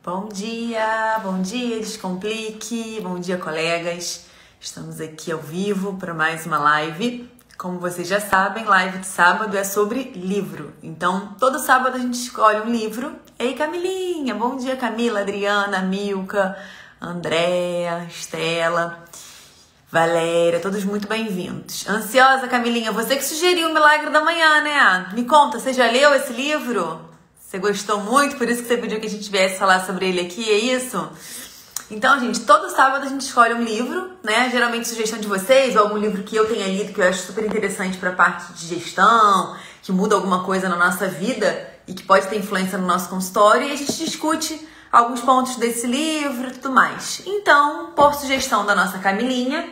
Bom dia, Descomplique, bom dia, colegas. Estamos aqui ao vivo para mais uma live. Como vocês já sabem, live de sábado é sobre livro. Então, todo sábado a gente escolhe um livro. Ei, Camilinha, bom dia, Camila, Adriana, Milka, Andréa, Estela, Valéria, todos muito bem-vindos. Ansiosa, Camilinha, você que sugeriu o Milagre da Manhã, né? Me conta, você já leu esse livro? Você gostou muito, por isso que você pediu que a gente viesse falar sobre ele aqui, é isso? Então, gente, todo sábado a gente escolhe um livro, né? Geralmente sugestão de vocês, ou algum livro que eu tenha lido que eu acho super interessante para a parte de gestão, que muda alguma coisa na nossa vida e que pode ter influência no nosso consultório, e a gente discute alguns pontos desse livro e tudo mais. Então, por sugestão da nossa Camilinha,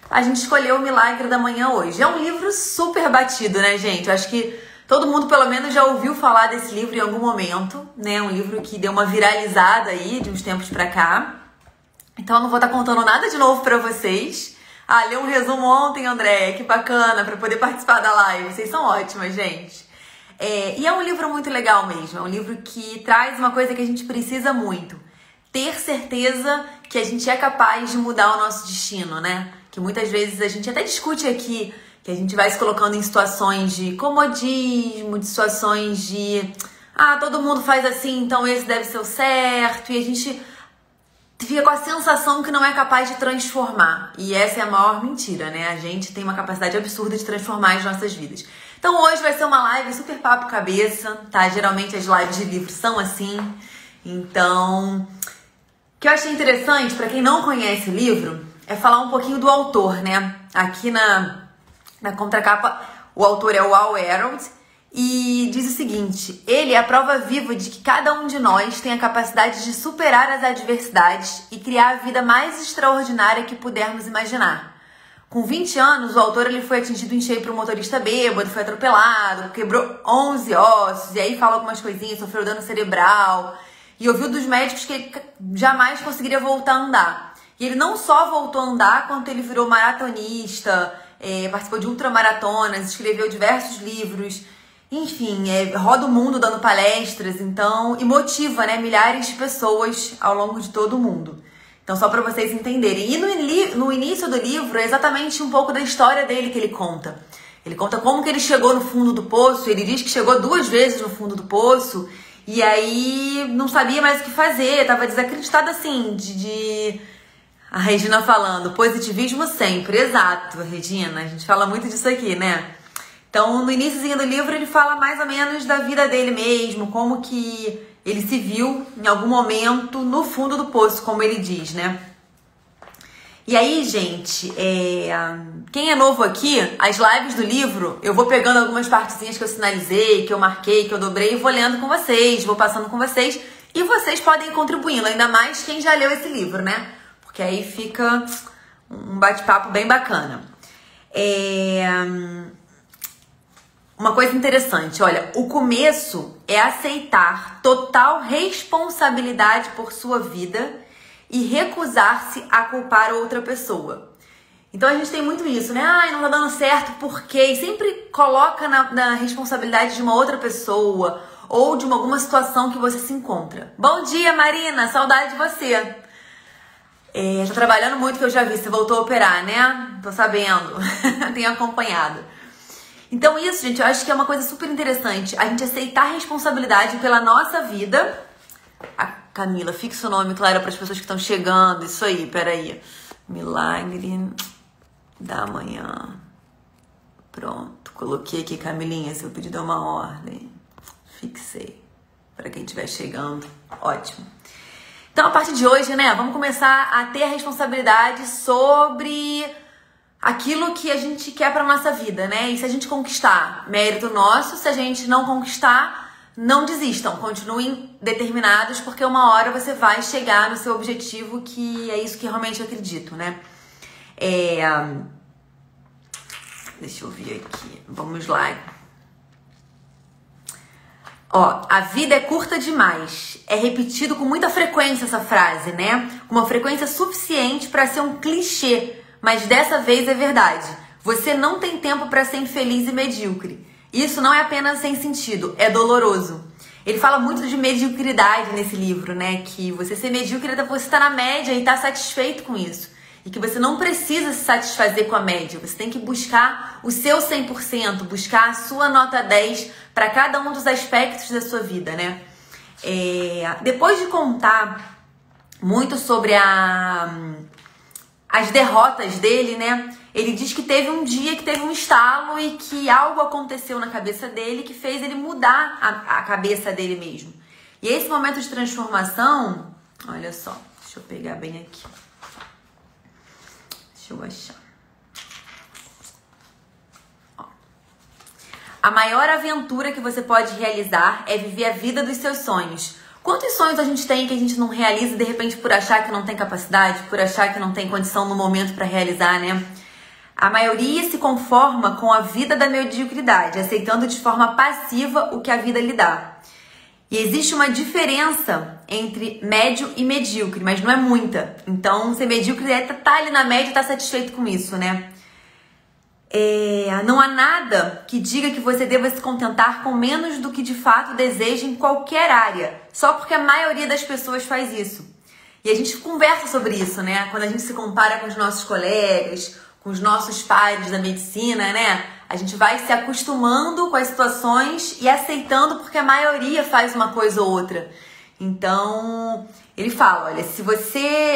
a gente escolheu o Milagre da Manhã hoje. É um livro super batido, né, gente? Eu acho que todo mundo, pelo menos, já ouviu falar desse livro em algum momento, né? Um livro que deu uma viralizada aí de uns tempos pra cá. Então, eu não vou estar contando nada de novo pra vocês. Ah, leu um resumo ontem, André, que bacana, pra poder participar da live. Vocês são ótimas, gente. E é um livro muito legal mesmo. É um livro que traz uma coisa que a gente precisa muito. Ter certeza que a gente é capaz de mudar o nosso destino, né? Que muitas vezes a gente até discute aqui, que a gente vai se colocando em situações de comodismo, de situações de todo mundo faz assim, então esse deve ser o certo, e a gente fica com a sensação que não é capaz de transformar. E essa é a maior mentira, né? A gente tem uma capacidade absurda de transformar as nossas vidas. Então hoje vai ser uma live super papo cabeça, tá? Geralmente as lives de livro são assim. Então, o que eu achei interessante, para quem não conhece o livro, é falar um pouquinho do autor, né? Aqui na contracapa, o autor é o Hal Elrod e diz o seguinte: ele é a prova viva de que cada um de nós tem a capacidade de superar as adversidades e criar a vida mais extraordinária que pudermos imaginar. Com 20 anos, o autor ele foi atingido em cheio por um motorista bêbado, foi atropelado, quebrou 11 ossos, e aí fala algumas coisinhas, sofreu dano cerebral, e ouviu dos médicos que ele jamais conseguiria voltar a andar. E ele não só voltou a andar, quanto ele virou maratonista, participou de ultramaratonas, escreveu diversos livros, enfim, roda o mundo dando palestras, então, e motiva, né, milhares de pessoas ao longo de todo o mundo. Então, só para vocês entenderem. E no início do livro é exatamente um pouco da história dele que ele conta. Ele conta como que ele chegou no fundo do poço, ele diz que chegou 2 vezes no fundo do poço, e aí não sabia mais o que fazer, estava desacreditado assim, A Regina falando, positivismo sempre. Exato, Regina, a gente fala muito disso aqui, né? Então, no iníciozinho do livro, ele fala mais ou menos da vida dele mesmo, como que ele se viu em algum momento no fundo do poço, como ele diz, né? E aí, gente, quem é novo aqui, as lives do livro, eu vou pegando algumas partezinhas que eu sinalizei, que eu marquei, que eu dobrei, e vou lendo com vocês, vou passando com vocês, e vocês podem ir contribuindo, ainda mais quem já leu esse livro, né? Porque aí fica um bate-papo bem bacana. Uma coisa interessante, olha, o começo é aceitar total responsabilidade por sua vida e recusar-se a culpar outra pessoa. Então a gente tem muito isso, né? Não tá dando certo, por quê? E sempre coloca na responsabilidade de uma outra pessoa ou de alguma situação que você se encontra. Bom dia, Marina, saudade de você. Tô trabalhando muito, que eu já vi, você voltou a operar, né? Tô sabendo, tenho acompanhado. Então isso, gente, eu acho que é uma coisa super interessante, a gente aceitar a responsabilidade pela nossa vida. A Camila, fixa o nome, claro, para as pessoas que estão chegando, isso aí, peraí. Milagre da Manhã. Pronto, coloquei aqui, Camilinha, seu pedido é uma ordem. Fixei, para quem estiver chegando, ótimo. Então, a partir de hoje, né, vamos começar a ter a responsabilidade sobre aquilo que a gente quer para nossa vida, né? E se a gente conquistar, mérito nosso. Se a gente não conquistar, não desistam. Continuem determinados, porque uma hora você vai chegar no seu objetivo, que é isso que realmente eu acredito, né? Deixa eu ver aqui. Vamos lá. A vida é curta demais. É repetido com muita frequência essa frase, né? Uma frequência suficiente para ser um clichê, mas dessa vez é verdade. Você não tem tempo para ser infeliz e medíocre. Isso não é apenas sem sentido, é doloroso. Ele fala muito de mediocridade nesse livro, né? Que você ser medíocre é você estar na média e estar satisfeito com isso. E que você não precisa se satisfazer com a média. Você tem que buscar o seu 100%, buscar a sua nota 10 para cada um dos aspectos da sua vida, né? Depois de contar muito sobre as derrotas dele, né? Ele diz que teve um dia que teve um estalo e que algo aconteceu na cabeça dele que fez ele mudar a cabeça dele mesmo. E esse momento de transformação, olha só, deixa eu pegar bem aqui. Deixa eu achar. Ó. A maior aventura que você pode realizar é viver a vida dos seus sonhos. Quantos sonhos a gente tem que a gente não realiza de repente por achar que não tem capacidade, por achar que não tem condição no momento para realizar, né? A maioria se conforma com a vida da mediocridade, aceitando de forma passiva o que a vida lhe dá. E existe uma diferença entre médio e medíocre, mas não é muita. Então, ser medíocre é estar ali na média e estar satisfeito com isso, né? Não há nada que diga que você deva se contentar com menos do que de fato deseja em qualquer área, só porque a maioria das pessoas faz isso. E a gente conversa sobre isso, né? Quando a gente se compara com os nossos colegas, com os nossos pares da medicina, né? A gente vai se acostumando com as situações e aceitando porque a maioria faz uma coisa ou outra. Então, ele fala, olha,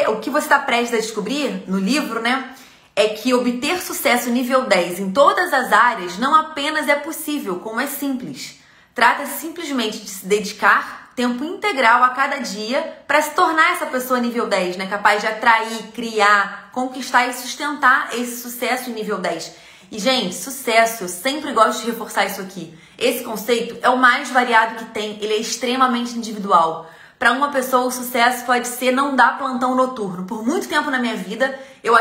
o que você está prestes a descobrir no livro, né? É que obter sucesso nível 10 em todas as áreas não apenas é possível, como é simples. Trata-se simplesmente de se dedicar tempo integral a cada dia para se tornar essa pessoa nível 10, né? Capaz de atrair, criar, conquistar e sustentar esse sucesso nível 10. E, gente, sucesso, eu sempre gosto de reforçar isso aqui. Esse conceito é o mais variado que tem, ele é extremamente individual. Para uma pessoa, o sucesso pode ser não dar plantão noturno. Por muito tempo na minha vida, eu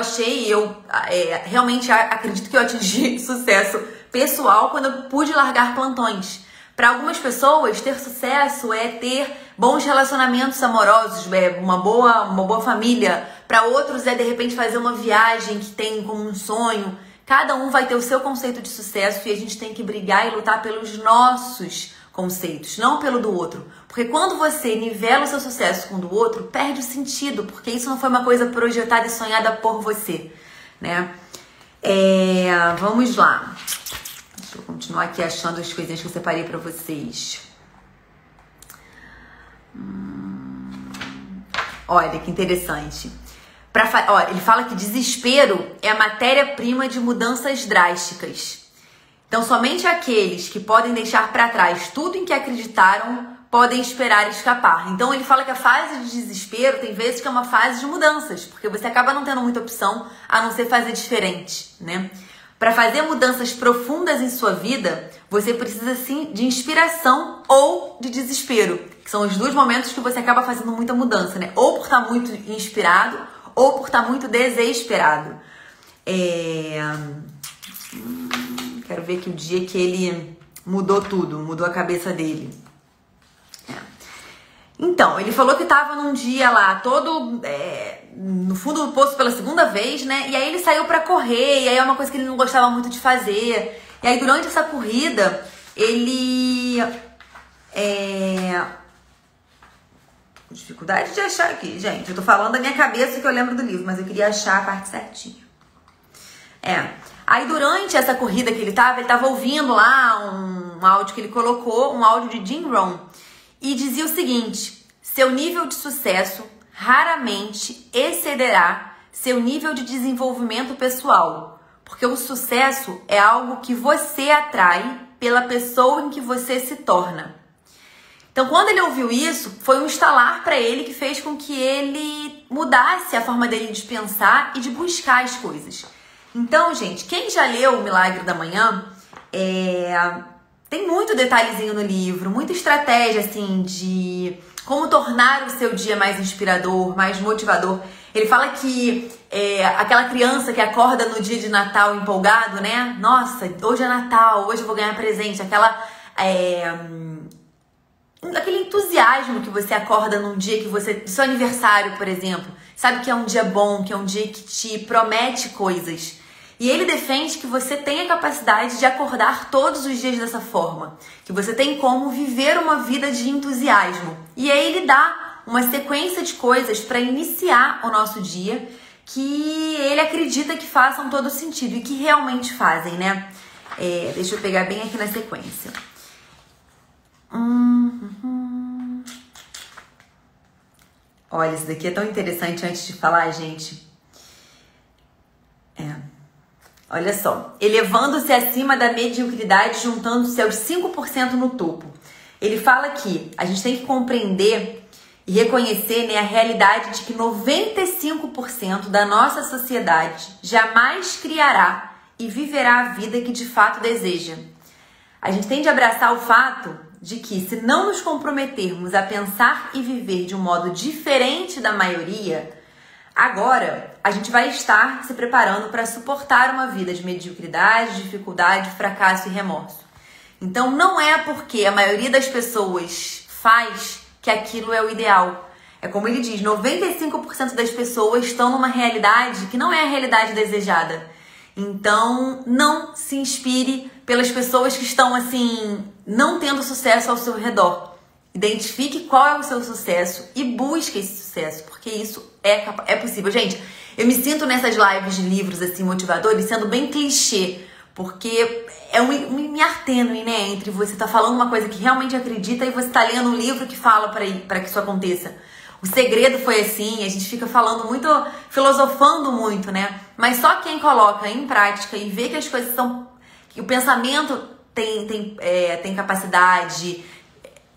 realmente acredito que eu atingi sucesso pessoal quando eu pude largar plantões. Para algumas pessoas, ter sucesso é ter bons relacionamentos amorosos, uma boa família. Para outros é, de repente, fazer uma viagem que tem como um sonho. Cada um vai ter o seu conceito de sucesso e a gente tem que brigar e lutar pelos nossos conceitos, não pelo do outro. Porque quando você nivela o seu sucesso com o do outro, perde o sentido, porque isso não foi uma coisa projetada e sonhada por você, né? Vamos lá. Deixa eu continuar aqui achando as coisinhas que eu separei pra vocês. Olha que interessante. Ele fala que desespero é a matéria-prima de mudanças drásticas. Então, somente aqueles que podem deixar para trás tudo em que acreditaram podem esperar escapar. Então, ele fala que a fase de desespero tem vezes que é uma fase de mudanças, porque você acaba não tendo muita opção a não ser fazer diferente, né? Para fazer mudanças profundas em sua vida, você precisa sim de inspiração ou de desespero, que são os dois momentos que você acaba fazendo muita mudança, né? Ou por estar muito inspirado ou por estar muito desesperado. Quero ver que o dia que ele mudou tudo, mudou a cabeça dele. Então, ele falou que estava num dia lá, todo no fundo do poço pela segunda vez, né? E aí ele saiu pra correr, e aí é uma coisa que ele não gostava muito de fazer. E aí durante essa corrida, ele... Dificuldade de achar aqui, gente. Eu tô falando da minha cabeça que eu lembro do livro, mas eu queria achar a parte certinha. Aí durante essa corrida que ele tava ouvindo lá um áudio que ele colocou, um áudio de Jim Rohn, e dizia o seguinte: seu nível de sucesso raramente excederá seu nível de desenvolvimento pessoal, porque o sucesso é algo que você atrai pela pessoa em que você se torna. Então, quando ele ouviu isso, foi um estalar para ele que fez com que ele mudasse a forma dele de pensar e de buscar as coisas. Então, gente, quem já leu O Milagre da Manhã, tem muito detalhezinho no livro, muita estratégia, assim, de como tornar o seu dia mais inspirador, mais motivador. Ele fala que aquela criança que acorda no dia de Natal empolgado, né? Nossa, hoje é Natal, hoje eu vou ganhar presente. Aquele entusiasmo que você acorda num dia que você... Seu aniversário, por exemplo. Sabe que é um dia bom, que é um dia que te promete coisas. E ele defende que você tem a capacidade de acordar todos os dias dessa forma, que você tem como viver uma vida de entusiasmo. E aí ele dá uma sequência de coisas para iniciar o nosso dia que ele acredita que façam todo sentido e que realmente fazem, né? Deixa eu pegar bem aqui na sequência. Olha, isso daqui é tão interessante antes de falar, gente. Olha só. Elevando-se acima da mediocridade, juntando-se aos 5% no topo. Ele fala que a gente tem que compreender e reconhecer, né, a realidade de que 95% da nossa sociedade jamais criará e viverá a vida que de fato deseja. A gente tem de abraçar o fato de que, se não nos comprometermos a pensar e viver de um modo diferente da maioria, agora a gente vai estar se preparando para suportar uma vida de mediocridade, dificuldade, fracasso e remorso. Então não é porque a maioria das pessoas faz que aquilo é o ideal. É como ele diz, 95% das pessoas estão numa realidade que não é a realidade desejada. Então não se inspire pelas pessoas que estão assim, não tendo sucesso ao seu redor. Identifique qual é o seu sucesso e busque esse sucesso, porque isso é possível. Gente, eu me sinto nessas lives de livros assim motivadores sendo bem clichê, porque é um limiar tênue, né, entre você tá falando uma coisa que realmente acredita e você tá lendo um livro que fala para que isso aconteça. O Segredo foi assim, a gente fica falando muito, filosofando muito, né? Mas só quem coloca em prática e vê que as coisas são, que o pensamento tem capacidade.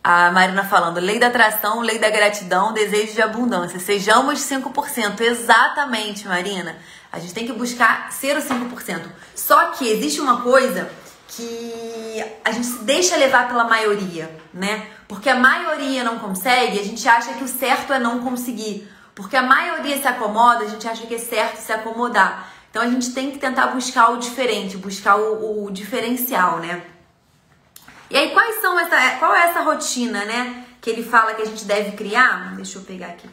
A Marina falando, lei da atração, lei da gratidão, desejo de abundância. Sejamos 5%. Exatamente, Marina. A gente tem que buscar ser o 5%. Só que existe uma coisa que a gente se deixa levar pela maioria, né? Porque a maioria não consegue, a gente acha que o certo é não conseguir. Porque a maioria se acomoda, a gente acha que é certo se acomodar. Então a gente tem que tentar buscar o diferente, buscar o diferencial, né? E aí, qual é essa rotina, né? Que ele fala que a gente deve criar? Deixa eu pegar aqui.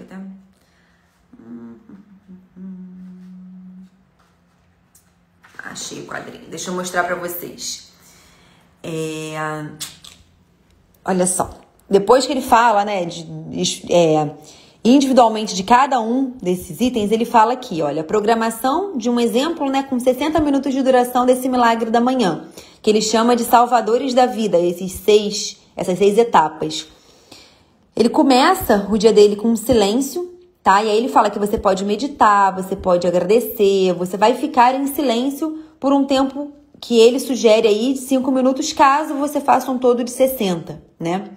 Achei o quadrinho. Deixa eu mostrar pra vocês. Olha só. Depois que ele fala, né, individualmente de cada um desses itens, ele fala aqui, olha, a programação de um exemplo, né, com 60 minutos de duração desse milagre da manhã, que ele chama de salvadores da vida, essas 6 etapas. Ele começa o dia dele com um silêncio, tá? E aí ele fala que você pode meditar, você pode agradecer, você vai ficar em silêncio por um tempo que ele sugere aí de 5 minutos, caso você faça um todo de 60, né?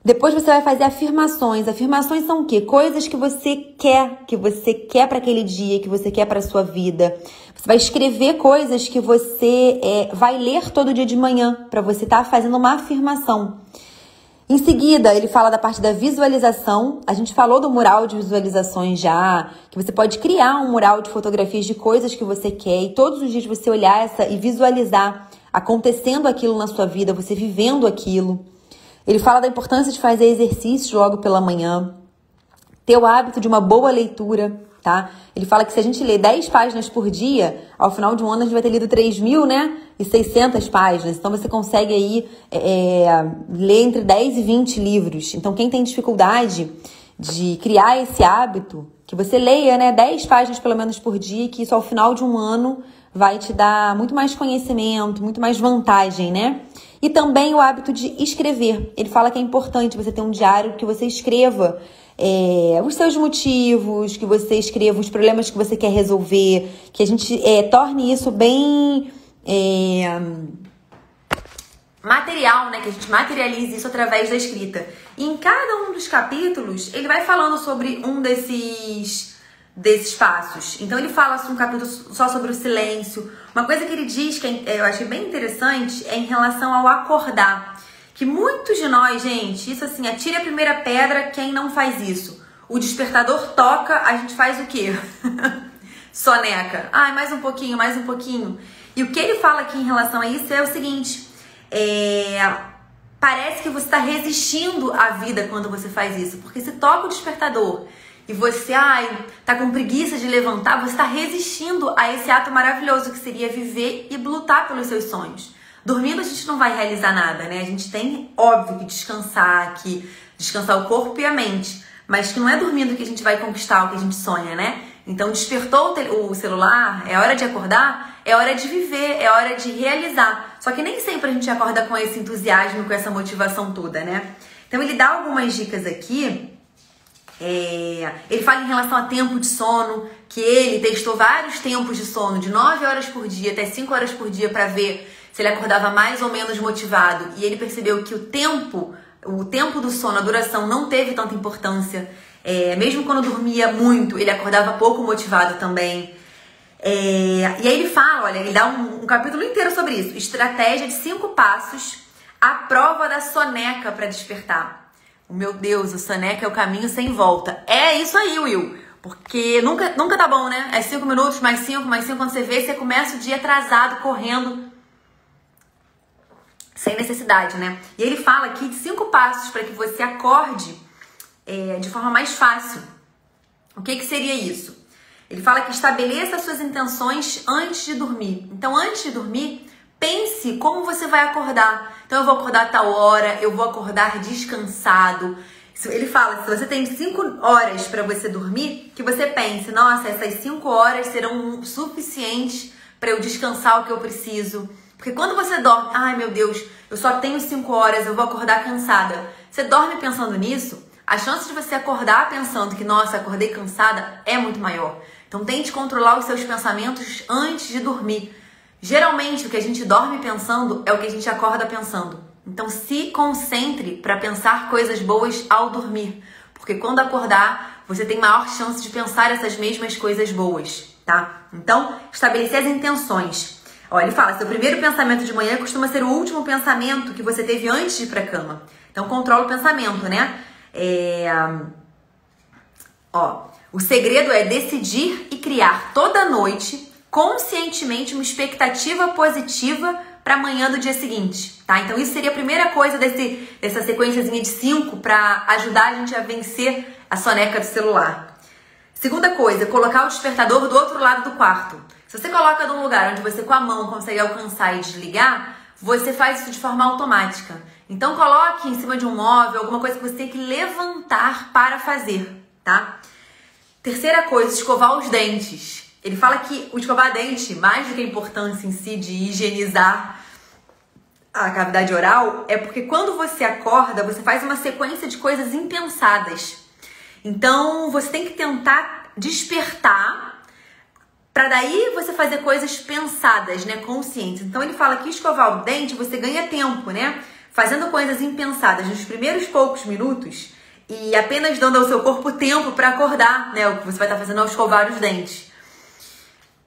Depois você vai fazer afirmações. Afirmações são o quê? Coisas que você quer para aquele dia, que você quer para sua vida. Você vai escrever coisas que você vai ler todo dia de manhã, para você estar fazendo uma afirmação. Em seguida, ele fala da parte da visualização. A gente falou do mural de visualizações já, que você pode criar um mural de fotografias de coisas que você quer e todos os dias você olhar e visualizar acontecendo aquilo na sua vida, você vivendo aquilo. Ele fala da importância de fazer exercícios logo pela manhã, ter o hábito de uma boa leitura, tá? Ele fala que se a gente ler 10 páginas por dia, ao final de um ano a gente vai ter lido 3.600 páginas. Então você consegue aí ler entre 10 e 20 livros. Então quem tem dificuldade de criar esse hábito, que você leia, né, 10 páginas pelo menos por dia, que isso ao final de um ano vai te dar muito mais conhecimento, muito mais vantagem, né? E também o hábito de escrever. Ele fala que é importante você ter um diário que você escreva os seus motivos, que você escreva os problemas que você quer resolver, que a gente torne isso bem material, né? Que a gente materialize isso através da escrita. E em cada um dos capítulos, ele vai falando sobre um desses passos. Então ele fala um capítulo só sobre o silêncio. Uma coisa que ele diz que eu achei bem interessante é em relação ao acordar. Que muitos de nós, gente, isso assim, atire a primeira pedra quem não faz isso. O despertador toca, a gente faz o quê? Soneca. Mais um pouquinho, mais um pouquinho. E o que ele fala aqui em relação a isso é o seguinte, parece que você está resistindo à vida quando você faz isso. Porque se toca o despertador e você tá com preguiça de levantar, você está resistindo a esse ato maravilhoso que seria viver e lutar pelos seus sonhos. Dormindo a gente não vai realizar nada, né? A gente tem, óbvio, que descansar o corpo e a mente. Mas que não é dormindo que a gente vai conquistar o que a gente sonha, né? Então, despertou o celular, é hora de acordar, é hora de viver, é hora de realizar. Só que nem sempre a gente acorda com esse entusiasmo, com essa motivação toda, né? Então, ele dá algumas dicas aqui. Ele fala em relação a tempo de sono, que ele testou vários tempos de sono, de 9 horas por dia até 5 horas por dia, para ver se ele acordava mais ou menos motivado. E ele percebeu que o tempo do sono, a duração, não teve tanta importância. Mesmo quando dormia muito, ele acordava pouco motivado também. E aí ele fala, olha, ele dá um capítulo inteiro sobre isso. Estratégia de 5 passos, a prova da soneca para despertar. Meu Deus, o soneca é o caminho sem volta. É isso aí, Will. Porque nunca tá bom, né? É 5 minutos, mais 5, mais 5. Quando você vê, você começa o dia atrasado, correndo, sem necessidade, né? E ele fala aqui de 5 passos para que você acorde de forma mais fácil. O que seria isso? Ele fala que estabeleça suas intenções antes de dormir. Então, antes de dormir, pense como você vai acordar. Então, eu vou acordar a tal hora, eu vou acordar descansado. Ele fala, se você tem 5 horas para você dormir, que você pense, nossa, essas 5 horas serão suficientes para eu descansar o que eu preciso. Porque quando você dorme, ai meu Deus, eu só tenho 5 horas, eu vou acordar cansada. Você dorme pensando nisso, a chance de você acordar pensando que, nossa, acordei cansada, é muito maior. Então tente controlar os seus pensamentos antes de dormir. Geralmente o que a gente dorme pensando é o que a gente acorda pensando. Então se concentre para pensar coisas boas ao dormir. Porque quando acordar, você tem maior chance de pensar essas mesmas coisas boas, tá? Então, estabelecer as intenções. Ele fala, seu primeiro pensamento de manhã costuma ser o último pensamento que você teve antes de ir pra cama. Então, controla o pensamento, né? O segredo é decidir e criar toda noite, conscientemente, uma expectativa positiva para amanhã do dia seguinte, tá? Então, isso seria a primeira coisa dessa sequenciazinha de 5 para ajudar a gente a vencer a soneca do celular. Segunda coisa, colocar o despertador do outro lado do quarto. Se você coloca num lugar onde você com a mão consegue alcançar e desligar, você faz isso de forma automática. Então coloque em cima de um móvel, alguma coisa que você tem que levantar para fazer, tá? Terceira coisa, escovar os dentes. Ele fala que o escovar dente, mais do que a importância em si de higienizar a cavidade oral, é porque quando você acorda, você faz uma sequência de coisas impensadas. Então você tem que tentar despertar para daí você fazer coisas pensadas, né, conscientes. Então ele fala que escovar o dente você ganha tempo, né, fazendo coisas impensadas nos primeiros poucos minutos e apenas dando ao seu corpo tempo para acordar, né, o que você vai estar fazendo ao escovar os dentes.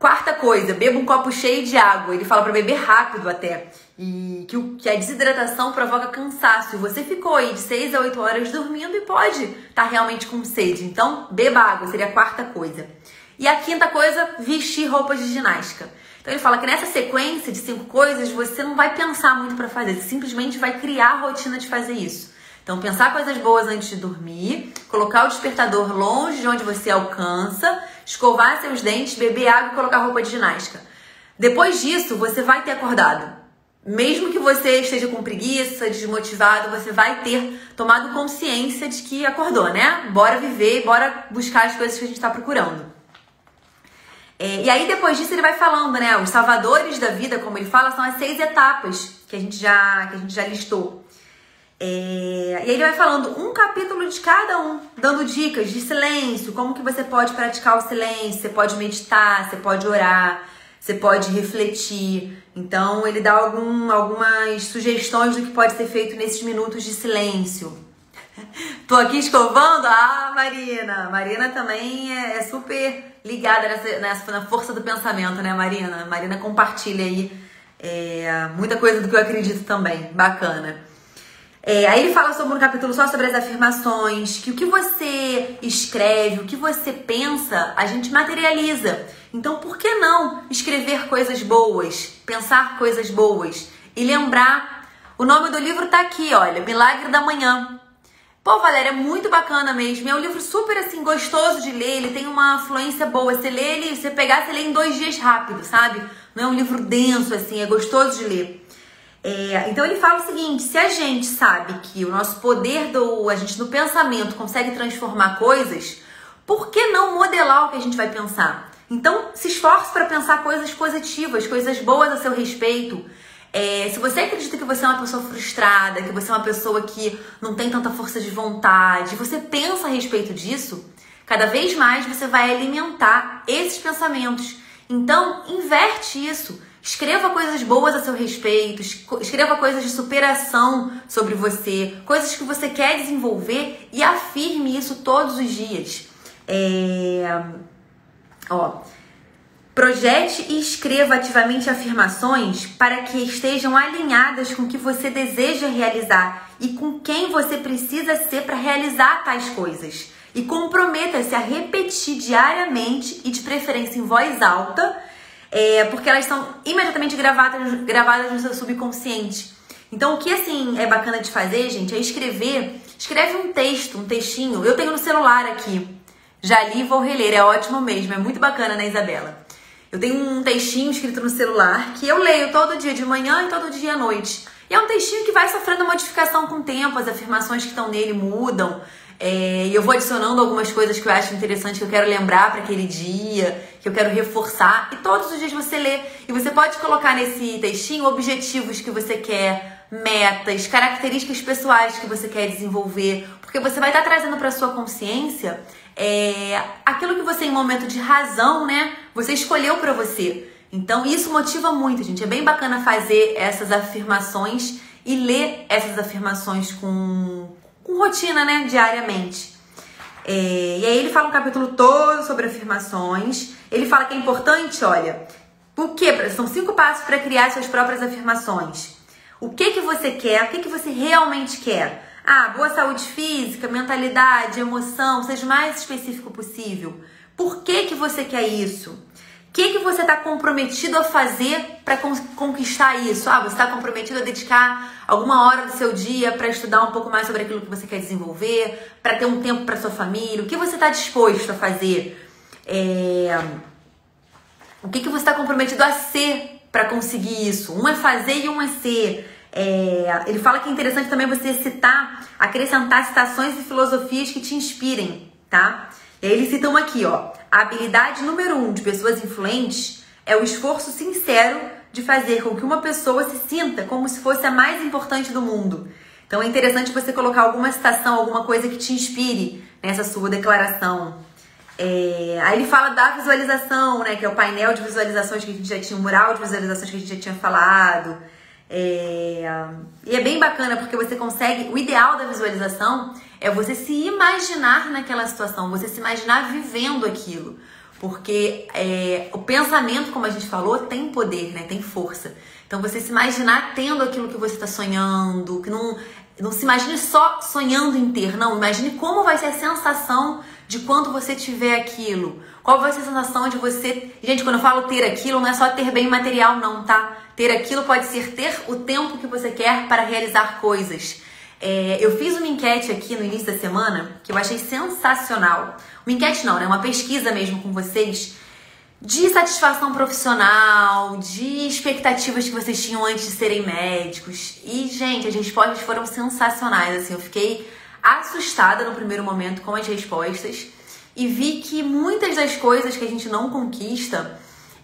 Quarta coisa, beba um copo cheio de água. Ele fala para beber rápido até. E que a desidratação provoca cansaço. Você ficou aí de 6 a 8 horas dormindo e pode estar realmente com sede. Então, beba água, seria a quarta coisa. E a quinta coisa, vestir roupas de ginástica. Então ele fala que nessa sequência de 5 coisas, você não vai pensar muito para fazer. Você simplesmente vai criar a rotina de fazer isso. Então, pensar coisas boas antes de dormir, colocar o despertador longe de onde você alcança, escovar seus dentes, beber água e colocar roupa de ginástica. Depois disso, você vai ter acordado. Mesmo que você esteja com preguiça, desmotivado, você vai ter tomado consciência de que acordou, né? Bora viver, bora buscar as coisas que a gente está procurando. E aí, depois disso, ele vai falando, né? Os salvadores da vida, como ele fala, são as 6 etapas que a gente já listou. E aí ele vai falando um capítulo de cada um, dando dicas de silêncio, como que você pode praticar o silêncio, você pode meditar, você pode orar, você pode refletir. Então ele dá algumas sugestões do que pode ser feito nesses minutos de silêncio. Tô aqui escovando? Marina! Marina também é super ligada na força do pensamento, né, Marina? Marina compartilha aí muita coisa do que eu acredito também. Bacana. Aí ele fala sobre um capítulo só sobre as afirmações, que o que você escreve, o que você pensa, a gente materializa. Então, por que não escrever coisas boas, pensar coisas boas e lembrar O nome do livro tá aqui, olha, Milagre da Manhã. Pô, Valéria, é muito bacana mesmo. É um livro super, assim, gostoso de ler. Ele tem uma fluência boa. Você lê ele, você pegar, você lê em 2 dias rápido, sabe? Não é um livro denso, assim, é gostoso de ler. Então ele fala o seguinte: se a gente sabe que o nosso poder a gente no pensamento consegue transformar coisas, por que não modelar o que a gente vai pensar? Então se esforce para pensar coisas positivas, coisas boas a seu respeito. Se você acredita que você é uma pessoa frustrada, que você é uma pessoa que não tem tanta força de vontade, você pensa a respeito disso, cada vez mais você vai alimentar esses pensamentos. Então inverte isso. Escreva coisas boas a seu respeito, escreva coisas de superação sobre você, coisas que você quer desenvolver e afirme isso todos os dias. Projete e escreva ativamente afirmações para que estejam alinhadas com o que você deseja realizar e com quem você precisa ser para realizar tais coisas. E comprometa-se a repetir diariamente e de preferência em voz alta, porque elas são imediatamente gravadas no seu subconsciente. Então, o que assim é bacana de fazer, gente, é escreve um textinho. Eu tenho no celular aqui, já li e vou reler, é ótimo mesmo, é muito bacana, né, Isabela? Eu tenho um textinho escrito no celular que eu leio todo dia de manhã e todo dia à noite. E é um textinho que vai sofrendo modificação com o tempo, as afirmações que estão nele mudam. E eu vou adicionando algumas coisas que eu acho interessante, que eu quero lembrar para aquele dia, que eu quero reforçar. E todos os dias você lê. E você pode colocar nesse textinho objetivos que você quer, metas, características pessoais que você quer desenvolver. Porque você vai estar trazendo para sua consciência aquilo que você, em momento de razão, né, você escolheu para você. Então isso motiva muito, gente. É bem bacana fazer essas afirmações e ler essas afirmações com rotina, né, diariamente. E aí ele fala um capítulo todo sobre afirmações. Ele fala que é importante, olha, são 5 passos para criar suas próprias afirmações. O que você quer, o que você realmente quer. Boa saúde física, mentalidade, emoção, seja o mais específico possível. Por que você quer isso? O que você está comprometido a fazer para conquistar isso? Você está comprometido a dedicar alguma hora do seu dia para estudar um pouco mais sobre aquilo que você quer desenvolver, para ter um tempo para sua família? O que você está disposto a fazer? O que você está comprometido a ser para conseguir isso? Um é fazer e um é ser. Ele fala que é interessante também você acrescentar citações e filosofias que te inspirem, tá? E aí eles citam aqui, ó, a habilidade número 1 de pessoas influentes é o esforço sincero de fazer com que uma pessoa se sinta como se fosse a mais importante do mundo. Então é interessante você colocar alguma citação, alguma coisa que te inspire nessa sua declaração. Aí ele fala da visualização, né, que é o painel de visualizações que a gente já tinha, o mural de visualizações que a gente já tinha falado. E é bem bacana porque você consegue, o ideal da visualização é você se imaginar naquela situação, você se imaginar vivendo aquilo, porque o pensamento, como a gente falou, tem poder, né? Tem força. Então você se imaginar tendo aquilo que você está sonhando, que não se imagine só sonhando em ter, não, imagine como vai ser a sensação de quando você tiver aquilo, qual vai ser a sensação de você... Gente, quando eu falo ter aquilo, não é só ter bem material não, tá? Ter aquilo pode ser ter o tempo que você quer para realizar coisas. Eu fiz uma enquete aqui no início da semana que eu achei sensacional. Uma enquete não, né? Uma pesquisa mesmo com vocês de satisfação profissional, de expectativas que vocês tinham antes de serem médicos. E, gente, as respostas foram sensacionais. Assim, eu fiquei assustada no primeiro momento com as respostas e vi que muitas das coisas que a gente não conquista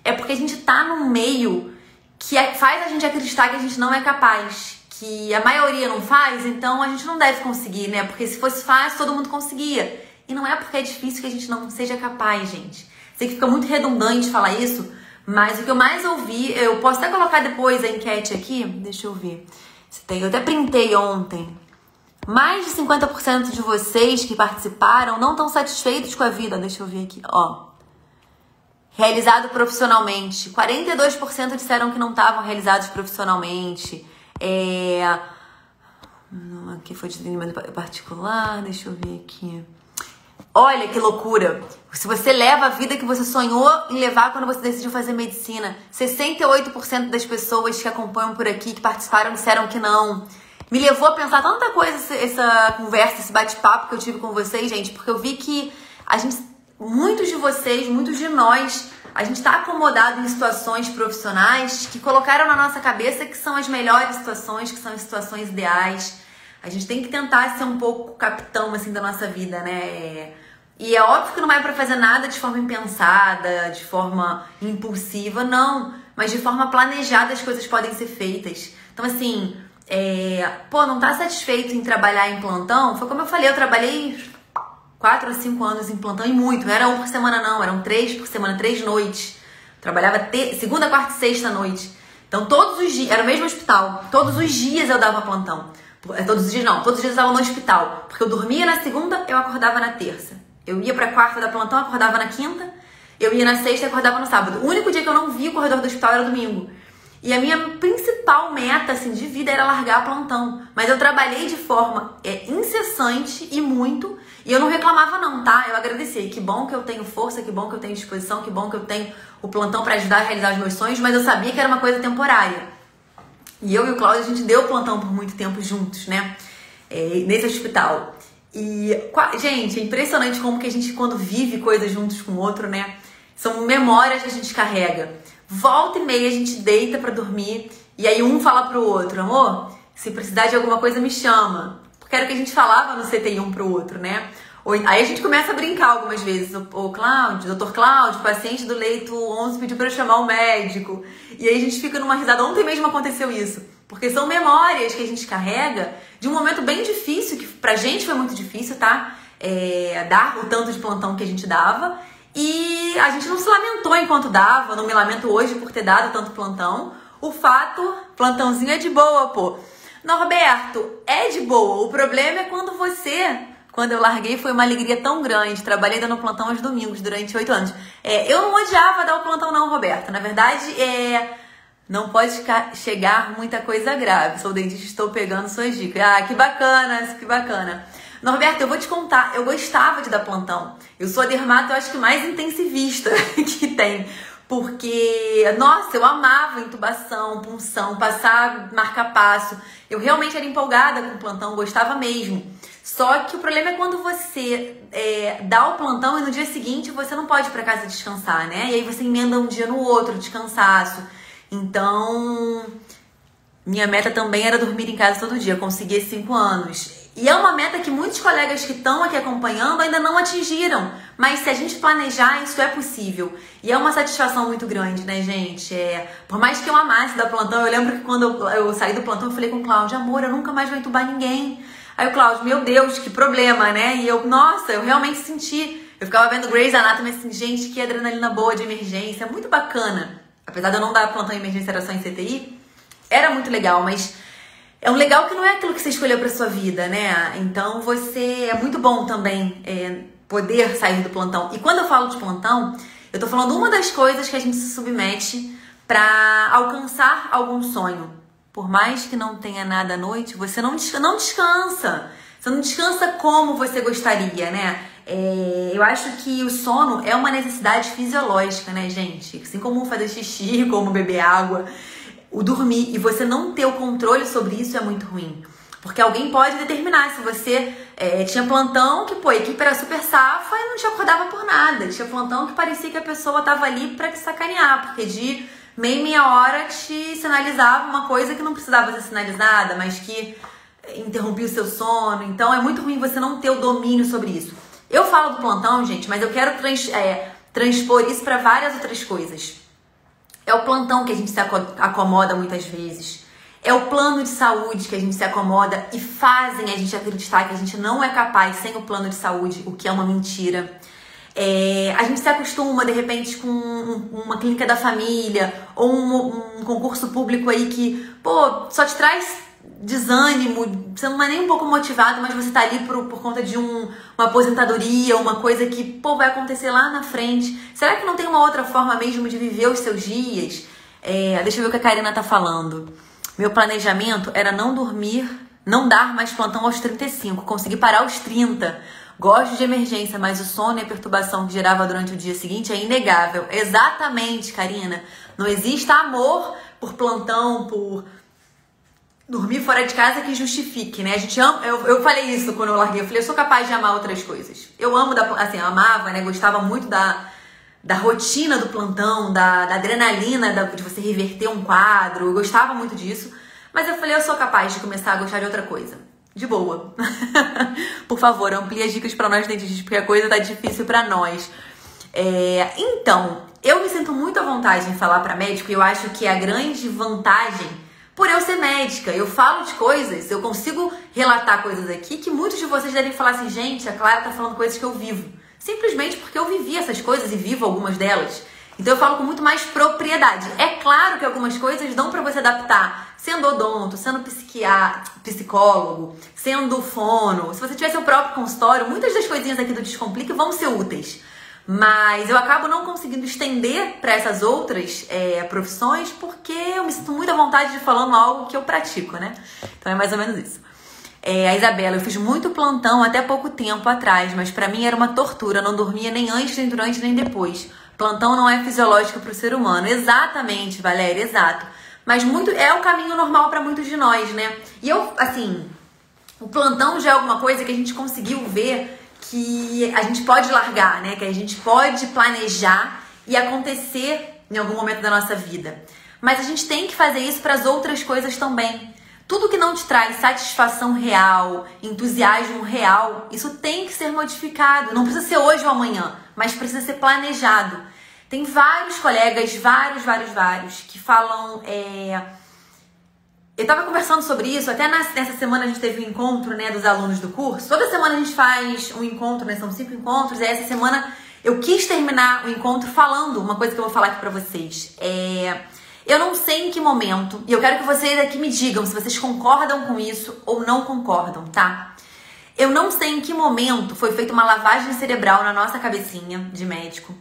é porque a gente tá num meio que faz a gente acreditar que a gente não é capaz, que a maioria não faz, então a gente não deve conseguir, né? Porque se fosse fácil, todo mundo conseguia. E não é porque é difícil que a gente não seja capaz, gente. Sei que fica muito redundante falar isso, mas o que eu mais ouvi, eu posso até colocar depois a enquete aqui, deixa eu ver se tem, eu até printei ontem. Mais de 50% de vocês que participaram não estão satisfeitos com a vida. Deixa eu ver aqui, ó. Realizado profissionalmente. 42% disseram que não estavam realizados profissionalmente. Aqui foi de atendimento particular. Deixa eu ver aqui. Olha que loucura! Se você leva a vida que você sonhou em levar quando você decidiu fazer medicina, 68% das pessoas que acompanham por aqui, que participaram, disseram que não. Me levou a pensar tanta coisa essa conversa, esse bate-papo que eu tive com vocês, gente, porque eu vi que muitos de vocês, muitos de nós, a gente está acomodado em situações profissionais que colocaram na nossa cabeça que são as melhores situações, que são as situações ideais. A gente tem que tentar ser um pouco capitão, assim, da nossa vida, né? E é óbvio que não é pra fazer nada de forma impensada, de forma impulsiva, não. Mas de forma planejada as coisas podem ser feitas. Então, assim, não tá satisfeito em trabalhar em plantão? Foi como eu falei, eu trabalhei 4 a 5 anos em plantão e muito. Não era 1 por semana, não. Eram 3 por semana, 3 noites. Trabalhava segunda, quarta e sexta noite. Então, todos os dias, era o mesmo hospital. Todos os dias eu dava plantão. Todos os dias não, todos os dias eu estava no hospital. Porque eu dormia na segunda, eu acordava na terça. Eu ia pra quarta da plantão, acordava na quinta. Eu ia na sexta e acordava no sábado. O único dia que eu não via o corredor do hospital era domingo. E a minha principal meta, assim, de vida era largar plantão. Mas eu trabalhei de forma incessante e muito. E eu não reclamava não, tá? Eu agradeci. Que bom que eu tenho força, que bom que eu tenho disposição, que bom que eu tenho o plantão pra ajudar a realizar os meus sonhos. Mas eu sabia que era uma coisa temporária. E eu e o Cláudio, a gente deu plantão por muito tempo juntos, né? Nesse hospital. E, gente, é impressionante como que a gente, quando vive coisas juntos com o outro, né? São memórias que a gente carrega. Volta e meia a gente deita pra dormir e aí um fala pro outro: amor, se precisar de alguma coisa me chama. Porque era o que a gente falava no CTI um pro outro, né? Aí a gente começa a brincar algumas vezes. O Cláudio, doutor Cláudio, paciente do leito 11 pediu pra eu chamar o médico. E aí a gente fica numa risada. Ontem mesmo aconteceu isso. Porque são memórias que a gente carrega de um momento bem difícil, que pra gente foi muito difícil, tá? Dar o tanto de plantão que a gente dava. E a gente não se lamentou enquanto dava. Não me lamento hoje por ter dado tanto plantão. O fato, plantãozinho é de boa, pô. Norberto, é de boa. O problema é quando eu larguei, foi uma alegria tão grande. Trabalhei dando plantão aos domingos durante 8 anos. Eu não odiava dar o plantão não, Roberto. Na verdade, não pode chegar muita coisa grave. Sou dentista, estou pegando suas dicas. Ah, que bacana, que bacana. Norberto, eu vou te contar, eu gostava de dar plantão. Eu sou a dermato, eu acho que mais intensivista que tem. Porque, nossa, eu amava intubação, punção, passar marca-passo. Eu realmente era empolgada com o plantão, gostava mesmo. Só que o problema é quando você dá o plantão e no dia seguinte você não pode ir pra casa descansar, né? E aí você emenda um dia no outro de cansaço. Então, minha meta também era dormir em casa todo dia. Eu consegui 5 anos. E é uma meta que muitos colegas que estão aqui acompanhando ainda não atingiram. Mas se a gente planejar, isso é possível. E é uma satisfação muito grande, né, gente? Por mais que eu amasse dar plantão, eu lembro que quando eu saí do plantão, eu falei com o Cláudio: amor, eu nunca mais vou entubar ninguém. Aí o Cláudio: meu Deus, que problema, né? E eu, nossa, eu realmente senti. Eu ficava vendo Grey's Anatomy assim, gente, que adrenalina boa de emergência. Muito bacana. Apesar de eu não dar plantão em emergência, era só em CTI. Era muito legal, mas é um legal que não é aquilo que você escolheu pra sua vida, né? Então é muito bom também poder sair do plantão. E quando eu falo de plantão, eu tô falando uma das coisas que a gente se submete pra alcançar algum sonho. Por mais que não tenha nada à noite, você não descansa. Você não descansa como você gostaria, né? Eu acho que o sono é uma necessidade fisiológica, né, gente? Assim como fazer xixi, como beber água. O dormir, e você não ter o controle sobre isso é muito ruim. Porque alguém pode determinar se você tinha plantão que, a equipe era super safa e não te acordava por nada. Tinha plantão que parecia que a pessoa tava ali pra te sacanear, porque de meia hora te sinalizava uma coisa que não precisava ser sinalizada, mas que interrompia o seu sono. Então é muito ruim você não ter o domínio sobre isso. Eu falo do plantão, gente, mas eu quero transpor isso para várias outras coisas. É o plantão que a gente se acomoda muitas vezes. É o plano de saúde que a gente se acomoda e fazem a gente acreditar que a gente não é capaz sem o plano de saúde, o que é uma mentira. A gente se acostuma, de repente, com uma clínica da família ou um concurso público aí que, só te traz desânimo, você não é nem um pouco motivado, mas você tá ali por conta de uma aposentadoria, uma coisa que, vai acontecer lá na frente. Será que não tem uma outra forma mesmo de viver os seus dias? Deixa eu ver o que a Karina tá falando. Meu planejamento era não dormir, não dar mais plantão aos 35, consegui parar aos 30. Gosto de emergência, mas o sono e a perturbação que gerava durante o dia seguinte é inegável. Exatamente, Karina. Não existe amor por plantão, por dormir fora de casa que justifique, né? A gente ama, eu falei isso quando eu larguei. Eu falei, eu sou capaz de amar outras coisas. Eu amo, assim, eu amava, né? Gostava muito da rotina do plantão, da adrenalina de você reverter um quadro. Eu gostava muito disso. Mas eu falei, eu sou capaz de começar a gostar de outra coisa. De boa. Por favor, amplie as dicas pra nós dentistas, porque a coisa tá difícil pra nós. Então, eu me sinto muito à vontade em falar pra médico e eu acho que a grande vantagem, por eu ser médica, eu falo de coisas, eu consigo relatar coisas aqui que muitos de vocês devem falar assim, gente, a Clara tá falando coisas que eu vivo. Simplesmente porque eu vivi essas coisas e vivo algumas delas. Então eu falo com muito mais propriedade. É claro que algumas coisas dão pra você adaptar, sendo odonto, sendo psicólogo, sendo fono. Se você tiver seu próprio consultório, muitas das coisinhas aqui do Descomplique vão ser úteis. Mas eu acabo não conseguindo estender para essas outras profissões porque eu me sinto muito à vontade de falando algo que eu pratico, né? Então é mais ou menos isso. A Isabela, eu fiz muito plantão até pouco tempo atrás, mas pra mim era uma tortura, eu não dormia nem antes, nem durante, nem depois. Plantão não é fisiológico pro ser humano. Exatamente, Valéria, exato. Mas é o caminho normal pra muitos de nós, né? E o plantão já é alguma coisa que a gente conseguiu ver que a gente pode largar, né? Que a gente pode planejar e acontecer em algum momento da nossa vida. Mas a gente tem que fazer isso para as outras coisas também. Tudo que não te traz satisfação real, entusiasmo real, isso tem que ser modificado. Não precisa ser hoje ou amanhã, mas precisa ser planejado. Tem vários colegas, vários, que falam... Eu tava conversando sobre isso, até nessa semana a gente teve um encontro, né, dos alunos do curso. Toda semana a gente faz um encontro, né, são 5 encontros, e essa semana eu quis terminar o encontro falando uma coisa que eu vou falar aqui pra vocês. Eu não sei em que momento, e eu quero que vocês aqui me digam se vocês concordam com isso ou não concordam, tá? Eu não sei em que momento foi feita uma lavagem cerebral na nossa cabecinha de médico,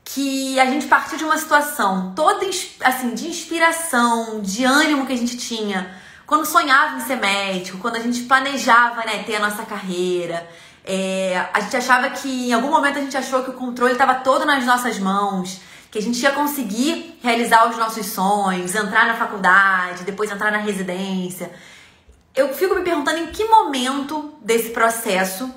que a gente partiu de uma situação toda assim, de inspiração, de ânimo que a gente tinha quando sonhava em ser médico, quando a gente planejava, né, ter a nossa carreira. A gente achava que, em algum momento a gente achou que o controle estava todo nas nossas mãos, que a gente ia conseguir realizar os nossos sonhos, entrar na faculdade, depois entrar na residência. Eu fico me perguntando em que momento desse processo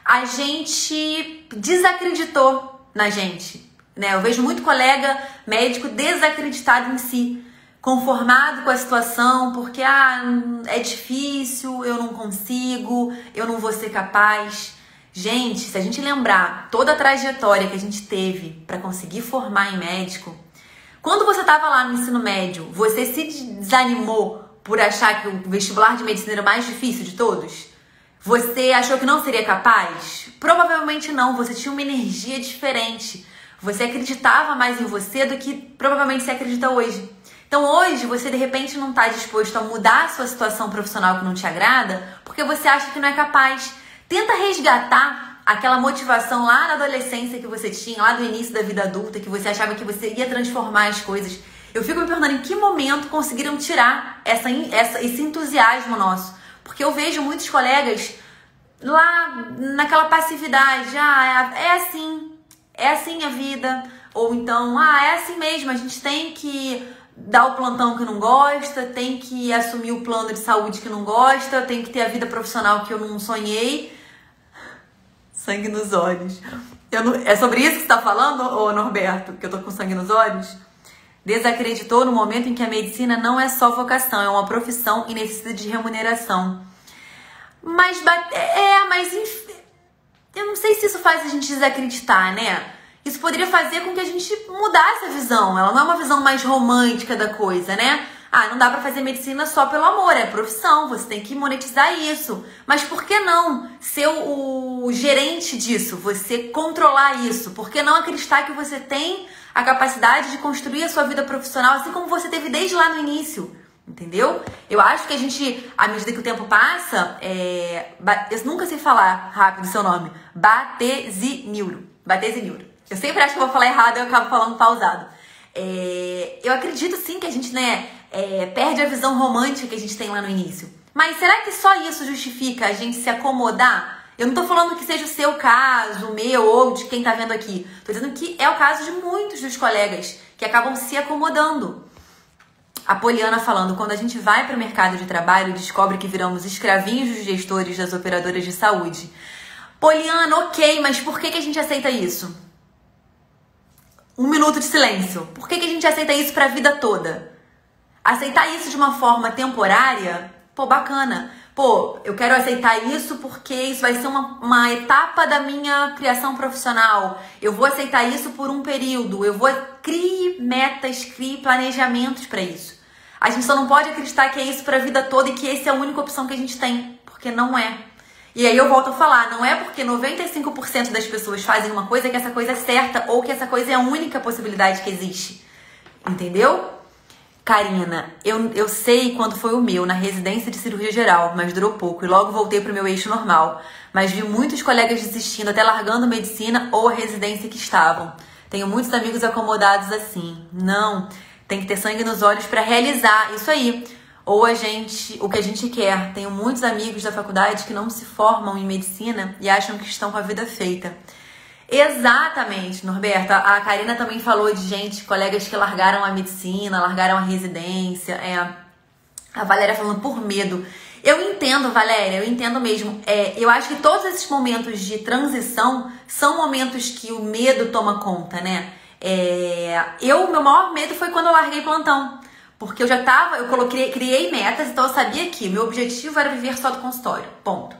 a gente desacreditou na gente, né? Eu vejo muito colega médico desacreditado em si, conformado com a situação, porque é difícil, eu não consigo, eu não vou ser capaz. Gente, se a gente lembrar toda a trajetória que a gente teve para conseguir formar em médico, quando você estava lá no ensino médio, você se desanimou por achar que o vestibular de medicina era o mais difícil de todos? Você achou que não seria capaz? Provavelmente não, você tinha uma energia diferente. Você acreditava mais em você do que provavelmente você acredita hoje. Então hoje você de repente não está disposto a mudar a sua situação profissional que não te agrada porque você acha que não é capaz. Tenta resgatar aquela motivação lá na adolescência que você tinha, lá do início da vida adulta, que você achava que você ia transformar as coisas. Eu fico me perguntando em que momento conseguiram tirar esse entusiasmo nosso. Porque eu vejo muitos colegas lá naquela passividade. É assim a vida. Ou então, é assim mesmo, a gente tem que dar o plantão que não gosta, tem que assumir o plano de saúde que não gosta, tem que ter a vida profissional que eu não sonhei. Sangue nos olhos. É sobre isso que você tá falando, ô Norberto? Que eu tô com sangue nos olhos? Desacreditou no momento em que a medicina não é só vocação, é uma profissão e necessita de remuneração. Mas eu não sei se isso faz a gente desacreditar, né? Isso poderia fazer com que a gente mudasse a visão. Ela não é uma visão mais romântica da coisa, né? Não dá pra fazer medicina só pelo amor, é profissão, você tem que monetizar isso. Mas por que não ser o gerente disso, você controlar isso? Por que não acreditar que você tem a capacidade de construir a sua vida profissional, assim como você teve desde lá no início? Entendeu? Eu acho que a gente, à medida que o tempo passa, eu nunca sei falar rápido o seu nome, Batezinuro. Eu sempre acho que eu vou falar errado e eu acabo falando pausado. Eu acredito sim que a gente, perde a visão romântica que a gente tem lá no início. Mas será que só isso justifica a gente se acomodar Eu não tô falando que seja o seu caso, o meu ou de quem tá vendo aqui. Tô dizendo que é o caso de muitos dos colegas que acabam se acomodando. A Poliana falando, quando a gente vai para o mercado de trabalho, descobre que viramos escravinhos dos gestores das operadoras de saúde. Poliana, ok, mas por que a gente aceita isso? Um minuto de silêncio. Por que a gente aceita isso para a vida toda? Aceitar isso de uma forma temporária, pô, bacana. Pô, eu quero aceitar isso porque isso vai ser uma etapa da minha criação profissional. Eu vou aceitar isso por um período. Eu vou criar metas, criar planejamentos para isso. A gente só não pode acreditar que é isso para a vida toda e que essa é a única opção que a gente tem, porque não é. E aí eu volto a falar, não é porque 95% das pessoas fazem uma coisa que essa coisa é certa ou que essa coisa é a única possibilidade que existe. Entendeu? Karina, eu sei quando foi o meu, na residência de cirurgia geral, mas durou pouco e logo voltei pro meu eixo normal. Mas vi muitos colegas desistindo, até largando medicina ou a residência que estavam. Tenho muitos amigos acomodados assim. Não, tem que ter sangue nos olhos para realizar isso aí. Ou o que a gente quer. Tenho muitos amigos da faculdade que não se formam em medicina e acham que estão com a vida feita. Exatamente, Norberta. A Karina também falou de gente, colegas que largaram a medicina, largaram a residência. A Valéria falando por medo. Eu entendo, Valéria, eu entendo mesmo. Eu acho que todos esses momentos de transição são momentos que o medo toma conta, né? Meu maior medo foi quando eu larguei plantão. Porque criei metas, então eu sabia que meu objetivo era viver só do consultório. Ponto.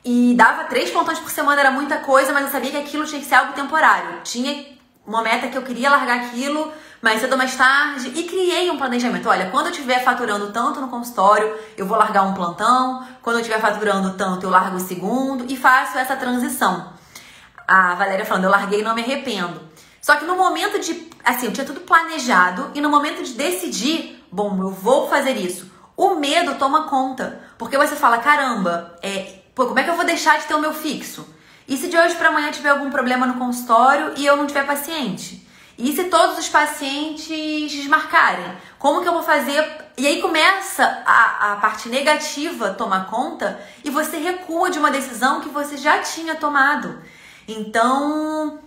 E dava 3 plantões por semana, era muita coisa, mas eu sabia que aquilo tinha que ser algo temporário. Tinha uma meta que eu queria largar aquilo mais cedo ou mais tarde e criei um planejamento. Olha, quando eu estiver faturando tanto no consultório, eu vou largar um plantão. Quando eu estiver faturando tanto, eu largo o segundo e faço essa transição. A Valéria falando, eu larguei e não me arrependo. Só que no momento de, assim, eu tinha tudo planejado e no momento de decidir, bom, eu vou fazer isso, o medo toma conta. Porque você fala, caramba, como é que eu vou deixar de ter o meu fixo? E se de hoje para amanhã tiver algum problema no consultório e eu não tiver paciente? E se todos os pacientes desmarcarem? Como que eu vou fazer? E aí começa a parte negativa tomar conta e você recua de uma decisão que você já tinha tomado. Então,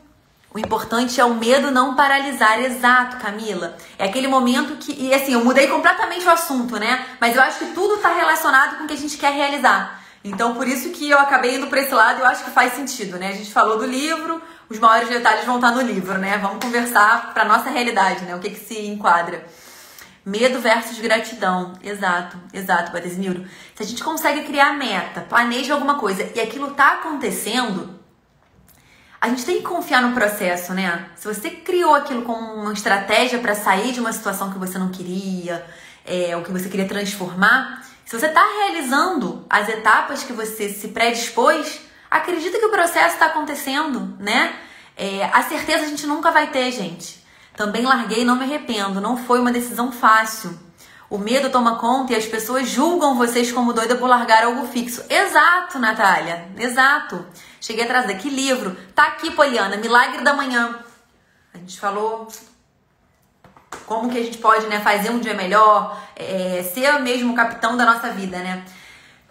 o importante é o medo não paralisar. Exato, Camila. É aquele momento que... E assim, eu mudei completamente o assunto, né? Mas eu acho que tudo está relacionado com o que a gente quer realizar. Então, por isso que eu acabei indo para esse lado e eu acho que faz sentido, né? A gente falou do livro, os maiores detalhes vão estar no livro, né? Vamos conversar para nossa realidade, né? O que se enquadra. Medo versus gratidão. Exato, Batesinildo. Se a gente consegue criar meta, planeja alguma coisa e aquilo tá acontecendo, a gente tem que confiar no processo, né? Se você criou aquilo como uma estratégia para sair de uma situação que você não queria, ou que você queria transformar... Se você está realizando as etapas que você se predispôs, acredita que o processo está acontecendo, né? A certeza a gente nunca vai ter, gente. Também larguei e não me arrependo. Não foi uma decisão fácil. O medo toma conta e as pessoas julgam vocês como doida por largar algo fixo. Exato, Natália. Exato. Cheguei atrasada. Que livro? Tá aqui, Poliana. Milagre da Manhã. A gente falou... Como que a gente pode, né, fazer um dia melhor, ser mesmo o capitão da nossa vida, né?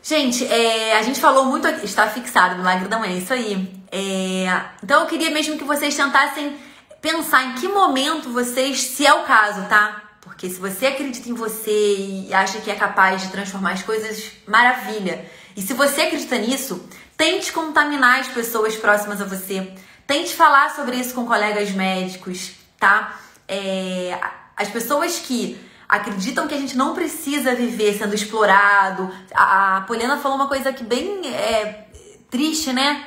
Gente, a gente falou muito aqui, está fixado, Milagre da Manhã, isso aí. Então eu queria mesmo que vocês tentassem pensar em que momento vocês, se é o caso, tá? Porque se você acredita em você e acha que é capaz de transformar as coisas, maravilha. E se você acredita nisso, tente contaminar as pessoas próximas a você. Tente falar sobre isso com colegas médicos, tá? As pessoas que acreditam que a gente não precisa viver sendo explorado. A Poliana falou uma coisa aqui bem triste, né?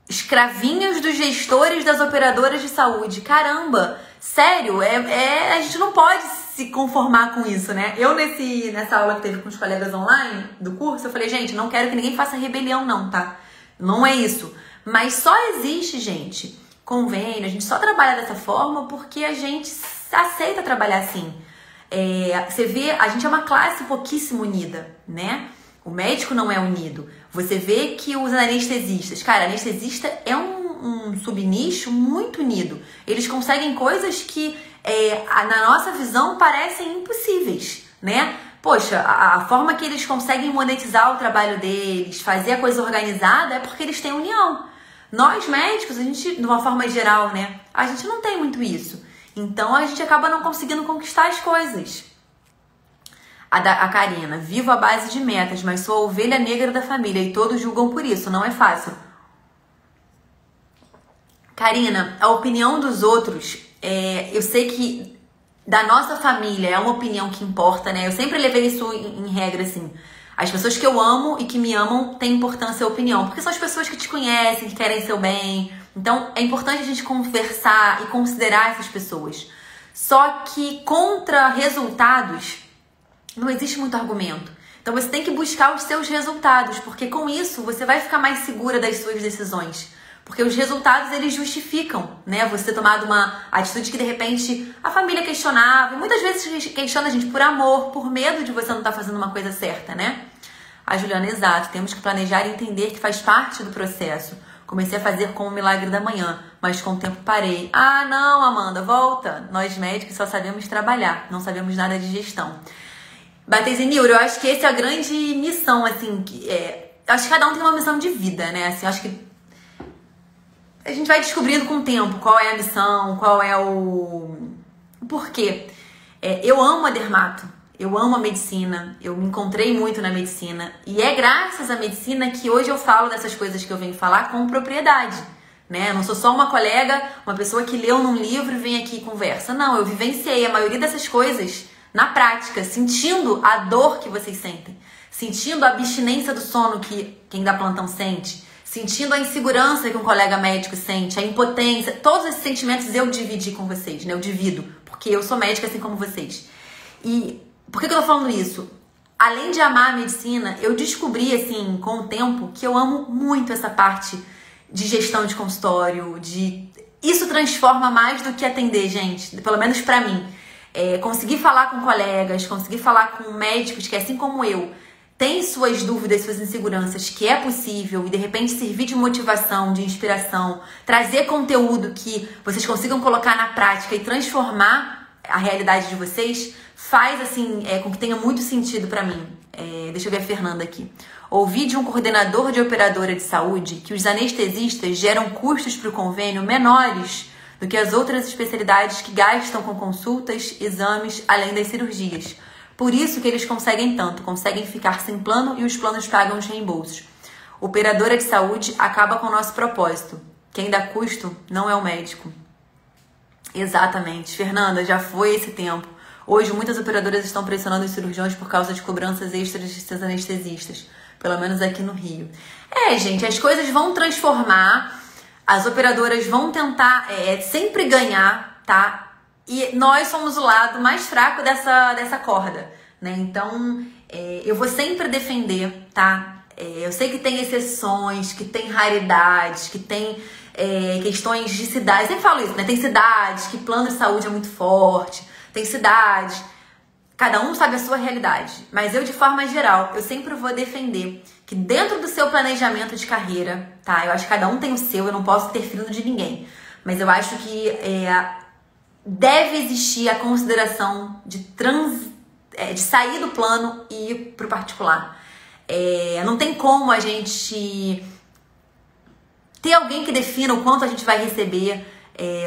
Escravinhos dos gestores das operadoras de saúde. Caramba, sério, a gente não pode se conformar com isso, né? Eu nessa aula que teve com os colegas online do curso, eu falei, gente, não quero que ninguém faça rebelião não, tá? Não é isso. Mas só existe, gente, convênio, a gente só trabalha dessa forma porque a gente aceita trabalhar assim. Você vê, a gente é uma classe pouquíssimo unida, né? O médico não é unido. Você vê que os anestesistas, cara, anestesista é um subnicho muito unido. Eles conseguem coisas que, na nossa visão, parecem impossíveis, né? Poxa, a forma que eles conseguem monetizar o trabalho deles, fazer a coisa organizada, é porque eles têm união. Nós, médicos, a gente, de uma forma geral, né? A gente não tem muito isso. Então, a gente acaba não conseguindo conquistar as coisas. A Karina, vivo à base de metas, mas sou a ovelha negra da família e todos julgam por isso, não é fácil. Karina, a opinião dos outros, eu sei que da nossa família é uma opinião que importa, né? Eu sempre levei isso em regra, assim. As pessoas que eu amo e que me amam têm importância a opinião, porque são as pessoas que te conhecem, que querem seu bem. Então, é importante a gente conversar e considerar essas pessoas. Só que contra resultados, não existe muito argumento. Então, você tem que buscar os seus resultados, porque com isso, você vai ficar mais segura das suas decisões. Porque os resultados, eles justificam, né? Você ter tomado uma atitude que, de repente, a família questionava. E muitas vezes questiona a gente por amor, por medo de você não estar fazendo uma coisa certa, né? A Juliana, exato. Temos que planejar e entender que faz parte do processo. Comecei a fazer com o milagre da manhã, mas com o tempo parei. Ah, não, Amanda, volta. Nós médicos só sabemos trabalhar, não sabemos nada de gestão. Batezinildo, eu acho que essa é a grande missão, assim. Acho que cada um tem uma missão de vida, né? Assim, acho que a gente vai descobrindo com o tempo qual é a missão, qual é o porquê. Eu amo a dermato, eu amo a medicina, eu me encontrei muito na medicina. E é graças à medicina que hoje eu falo dessas coisas que eu venho falar com propriedade. Né? Eu não sou só uma colega, uma pessoa que leu num livro e vem aqui e conversa. Não, eu vivenciei a maioria dessas coisas na prática, sentindo a dor que vocês sentem, sentindo a abstinência do sono que quem dá plantão sente, sentindo a insegurança que um colega médico sente, a impotência, todos esses sentimentos eu dividi com vocês, né? Eu divido, porque eu sou médica assim como vocês. E por que eu tô falando isso? Além de amar a medicina, eu descobri, assim, com o tempo, que eu amo muito essa parte de gestão de consultório, Isso transforma mais do que atender, gente, pelo menos pra mim. Conseguir falar com colegas, conseguir falar com médicos que, assim como eu, tem suas dúvidas, suas inseguranças, que é possível, e de repente servir de motivação, de inspiração, trazer conteúdo que vocês consigam colocar na prática e transformar a realidade de vocês, faz assim, com que tenha muito sentido pra mim. Deixa eu ver a Fernanda aqui. Ouvi de um coordenador de operadora de saúde que os anestesistas geram custos para o convênio menores do que as outras especialidades que gastam com consultas, exames, além das cirurgias. Por isso que eles conseguem tanto, conseguem ficar sem plano e os planos pagam os reembolsos. Operadora de saúde acaba com o nosso propósito. Quem dá custo não é o médico. Exatamente. Fernanda, já foi esse tempo. Hoje, muitas operadoras estão pressionando os cirurgiões por causa de cobranças extras de seus anestesistas. Pelo menos aqui no Rio. Gente, as coisas vão transformar, as operadoras vão tentar sempre ganhar, tá? E nós somos o lado mais fraco dessa corda, né? Então, eu vou sempre defender, tá? Eu sei que tem exceções, que tem raridades, que tem questões de cidades. Eu sempre falo isso, né? Tem cidades que plano de saúde é muito forte, tem cidades... Cada um sabe a sua realidade, mas eu, de forma geral, eu sempre vou defender que dentro do seu planejamento de carreira, tá? Eu acho que cada um tem o seu, eu não posso ter filho de ninguém, mas eu acho que deve existir a consideração de sair do plano e ir pro particular. Não tem como a gente ter alguém que defina o quanto a gente vai receber,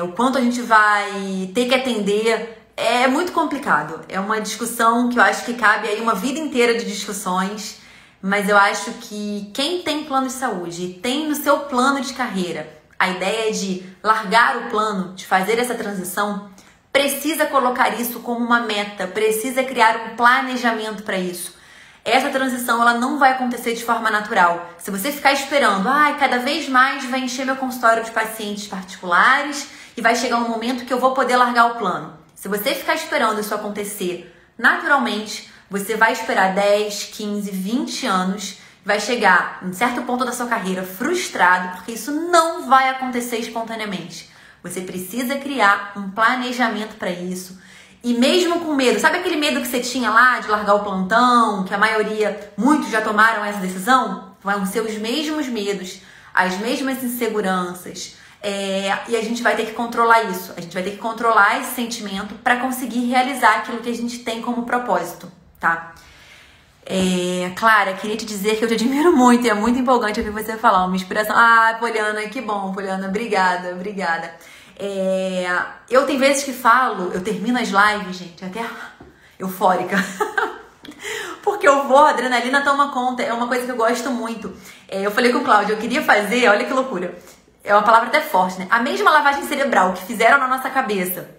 o quanto a gente vai ter que atender. É muito complicado, é uma discussão que eu acho que cabe aí uma vida inteira de discussões, mas eu acho que quem tem plano de saúde e tem no seu plano de carreira a ideia de largar o plano, de fazer essa transição, precisa colocar isso como uma meta, precisa criar um planejamento para isso. Essa transição ela não vai acontecer de forma natural. Se você ficar esperando, cada vez mais vai encher meu consultório de pacientes particulares e vai chegar um momento que eu vou poder largar o plano. Se você ficar esperando isso acontecer naturalmente, você vai esperar 10, 15, 20 anos, vai chegar em certo ponto da sua carreira frustrado, porque isso não vai acontecer espontaneamente. Você precisa criar um planejamento para isso. E mesmo com medo, sabe aquele medo que você tinha lá de largar o plantão, que a maioria, muitos já tomaram essa decisão? Vão ser os mesmos medos, as mesmas inseguranças. E a gente vai ter que controlar isso. A gente vai ter que controlar esse sentimento para conseguir realizar aquilo que a gente tem como propósito, tá? Clara, queria te dizer que eu te admiro muito e é muito empolgante ouvir você falar. Uma inspiração. Ah, Poliana, que bom, Poliana. Obrigada, obrigada. Eu tem vezes que falo, eu termino as lives, gente, até eufórica. Porque eu vou, a adrenalina toma conta, é uma coisa que eu gosto muito. Eu falei com o Cláudio, eu queria fazer, olha que loucura. É uma palavra até forte, né? A mesma lavagem cerebral que fizeram na nossa cabeça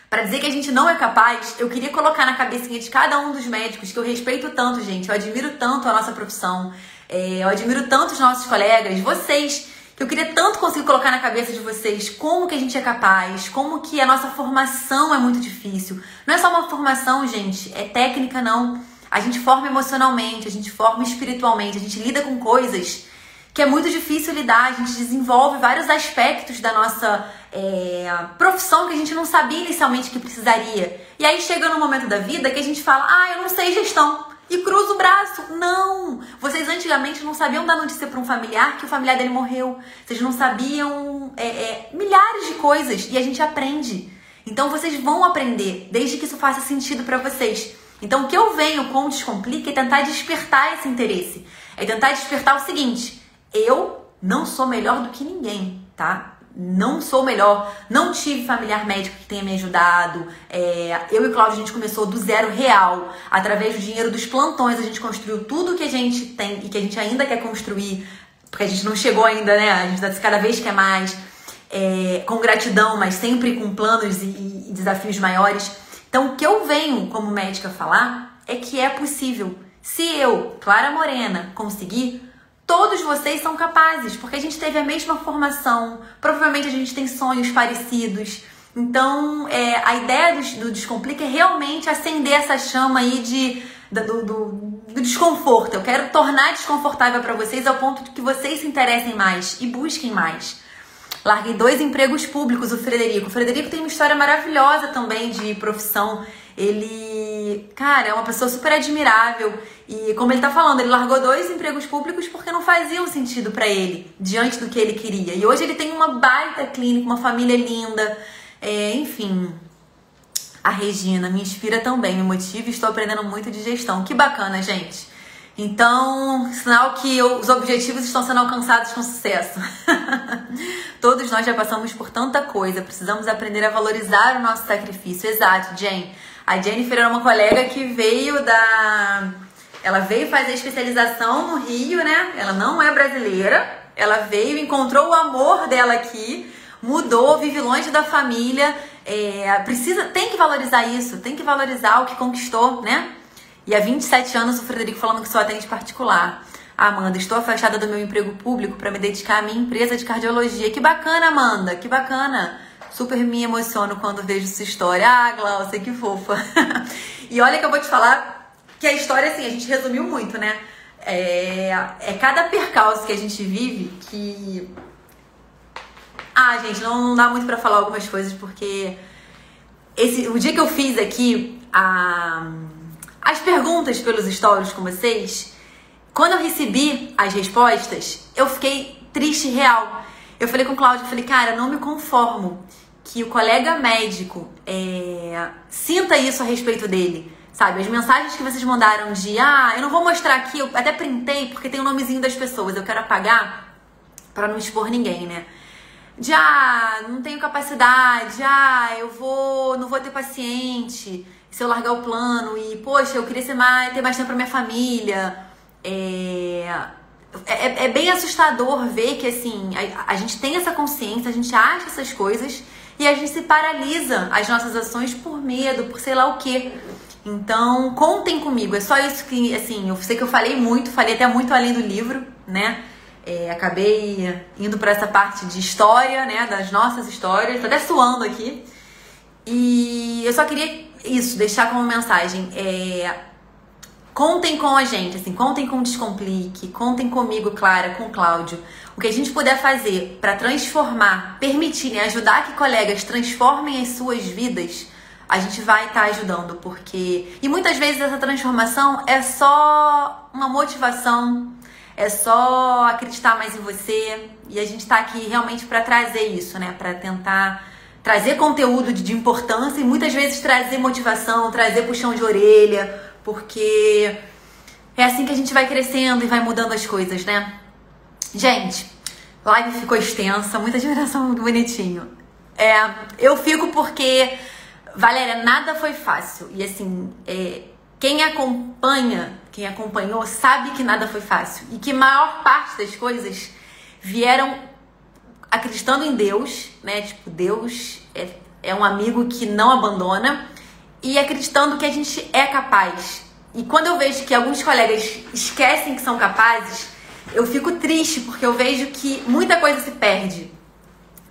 para dizer que a gente não é capaz, eu queria colocar na cabecinha de cada um dos médicos, que eu respeito tanto, gente, eu admiro tanto a nossa profissão, eu admiro tanto os nossos colegas, vocês, que eu queria tanto conseguir colocar na cabeça de vocês como que a gente é capaz, como que a nossa formação é muito difícil. Não é só uma formação, gente, é técnica não. A gente forma emocionalmente, a gente forma espiritualmente, a gente lida com coisas que é muito difícil lidar, a gente desenvolve vários aspectos da nossa profissão que a gente não sabia inicialmente que precisaria. E aí chega num momento da vida que a gente fala, eu não sei gestão, e cruza o braço. Não! Vocês antigamente não sabiam dar notícia para um familiar que o familiar dele morreu. Vocês não sabiam milhares de coisas, e a gente aprende. Então vocês vão aprender, desde que isso faça sentido para vocês. Então o que eu venho com o Descomplica é tentar despertar esse interesse. É tentar despertar o seguinte: eu não sou melhor do que ninguém, tá? Não sou melhor, não tive familiar médico que tenha me ajudado. Eu e o Cláudio, a gente começou do zero real. Através do dinheiro dos plantões, a gente construiu tudo que a gente tem e que a gente ainda quer construir, porque a gente não chegou ainda, né? A gente cada vez quer mais, com gratidão, mas sempre com planos e desafios maiores. Então, o que eu venho como médica falar é que é possível. Se eu, Clara Morena, conseguir, todos vocês são capazes, porque a gente teve a mesma formação, provavelmente a gente tem sonhos parecidos. Então, a ideia do Descomplica é realmente acender essa chama aí do desconforto. Eu quero tornar desconfortável para vocês ao ponto de que vocês se interessem mais e busquem mais. Larguei 2 empregos públicos, o Frederico. O Frederico tem uma história maravilhosa também de profissão. Ele, cara, é uma pessoa super admirável. E como ele tá falando, ele largou 2 empregos públicos porque não faziam sentido pra ele, diante do que ele queria. E hoje ele tem uma baita clínica, uma família linda. Enfim, a Regina me inspira também, me motiva e estou aprendendo muito de gestão. Que bacana, gente. Então, sinal que os objetivos estão sendo alcançados com sucesso. Todos nós já passamos por tanta coisa, precisamos aprender a valorizar o nosso sacrifício. Exato, Jen. A Jennifer era uma colega que ela veio fazer especialização no Rio, né? Ela não é brasileira. Ela veio, encontrou o amor dela aqui, mudou, vive longe da família. Tem que valorizar isso, tem que valorizar o que conquistou, né? E há 27 anos o Frederico falando que só atende particular. Amanda, estou afastada do meu emprego público para me dedicar à minha empresa de cardiologia. Que bacana, Amanda, que bacana. Super me emociono quando vejo sua história. Glaucia, que fofa. E olha que eu vou te falar que a história, assim, a gente resumiu muito, né? Cada percalço que a gente vive que... gente, não dá muito pra falar algumas coisas, porque o dia que eu fiz aqui as perguntas pelos stories com vocês, quando eu recebi as respostas, eu fiquei triste real. Eu falei com o Cláudio, cara, não me conformo que o colega médico sinta isso a respeito dele, sabe? As mensagens que vocês mandaram de, eu não vou mostrar aqui, eu até printei porque tem o nomezinho das pessoas, eu quero apagar pra não expor ninguém, né? Não tenho capacidade, não vou ter paciente se eu largar o plano e, poxa, eu queria ter mais tempo pra minha família. É bem assustador ver que, assim, a gente tem essa consciência, a gente acha essas coisas e a gente se paralisa as nossas ações por medo, por sei lá o quê. Então, contem comigo. É só isso que, assim, eu sei que eu falei até muito além do livro, né? Acabei indo para essa parte de história, né? Das nossas histórias. Tô até suando aqui. E eu só queria deixar como mensagem. Contem com a gente, assim, contem com o Descomplique, contem comigo, Clara, com o Cláudio. O que a gente puder fazer para transformar, permitir, ajudar que colegas transformem as suas vidas, a gente vai estar ajudando, porque... E muitas vezes essa transformação é só uma motivação, é só acreditar mais em você. E a gente tá aqui realmente para trazer isso, né? Para tentar trazer conteúdo de importância e muitas vezes trazer motivação, trazer puxão de orelha, porque é assim que a gente vai crescendo e vai mudando as coisas, né? Gente, live ficou extensa, muita admiração, muito bonitinho. Eu fico porque, Valéria, nada foi fácil. E assim, quem acompanhou, sabe que nada foi fácil. E que a maior parte das coisas vieram acreditando em Deus, né? Tipo, Deus é um amigo que não abandona. E acreditando que a gente é capaz. E quando eu vejo que alguns colegas esquecem que são capazes, eu fico triste, porque eu vejo que muita coisa se perde.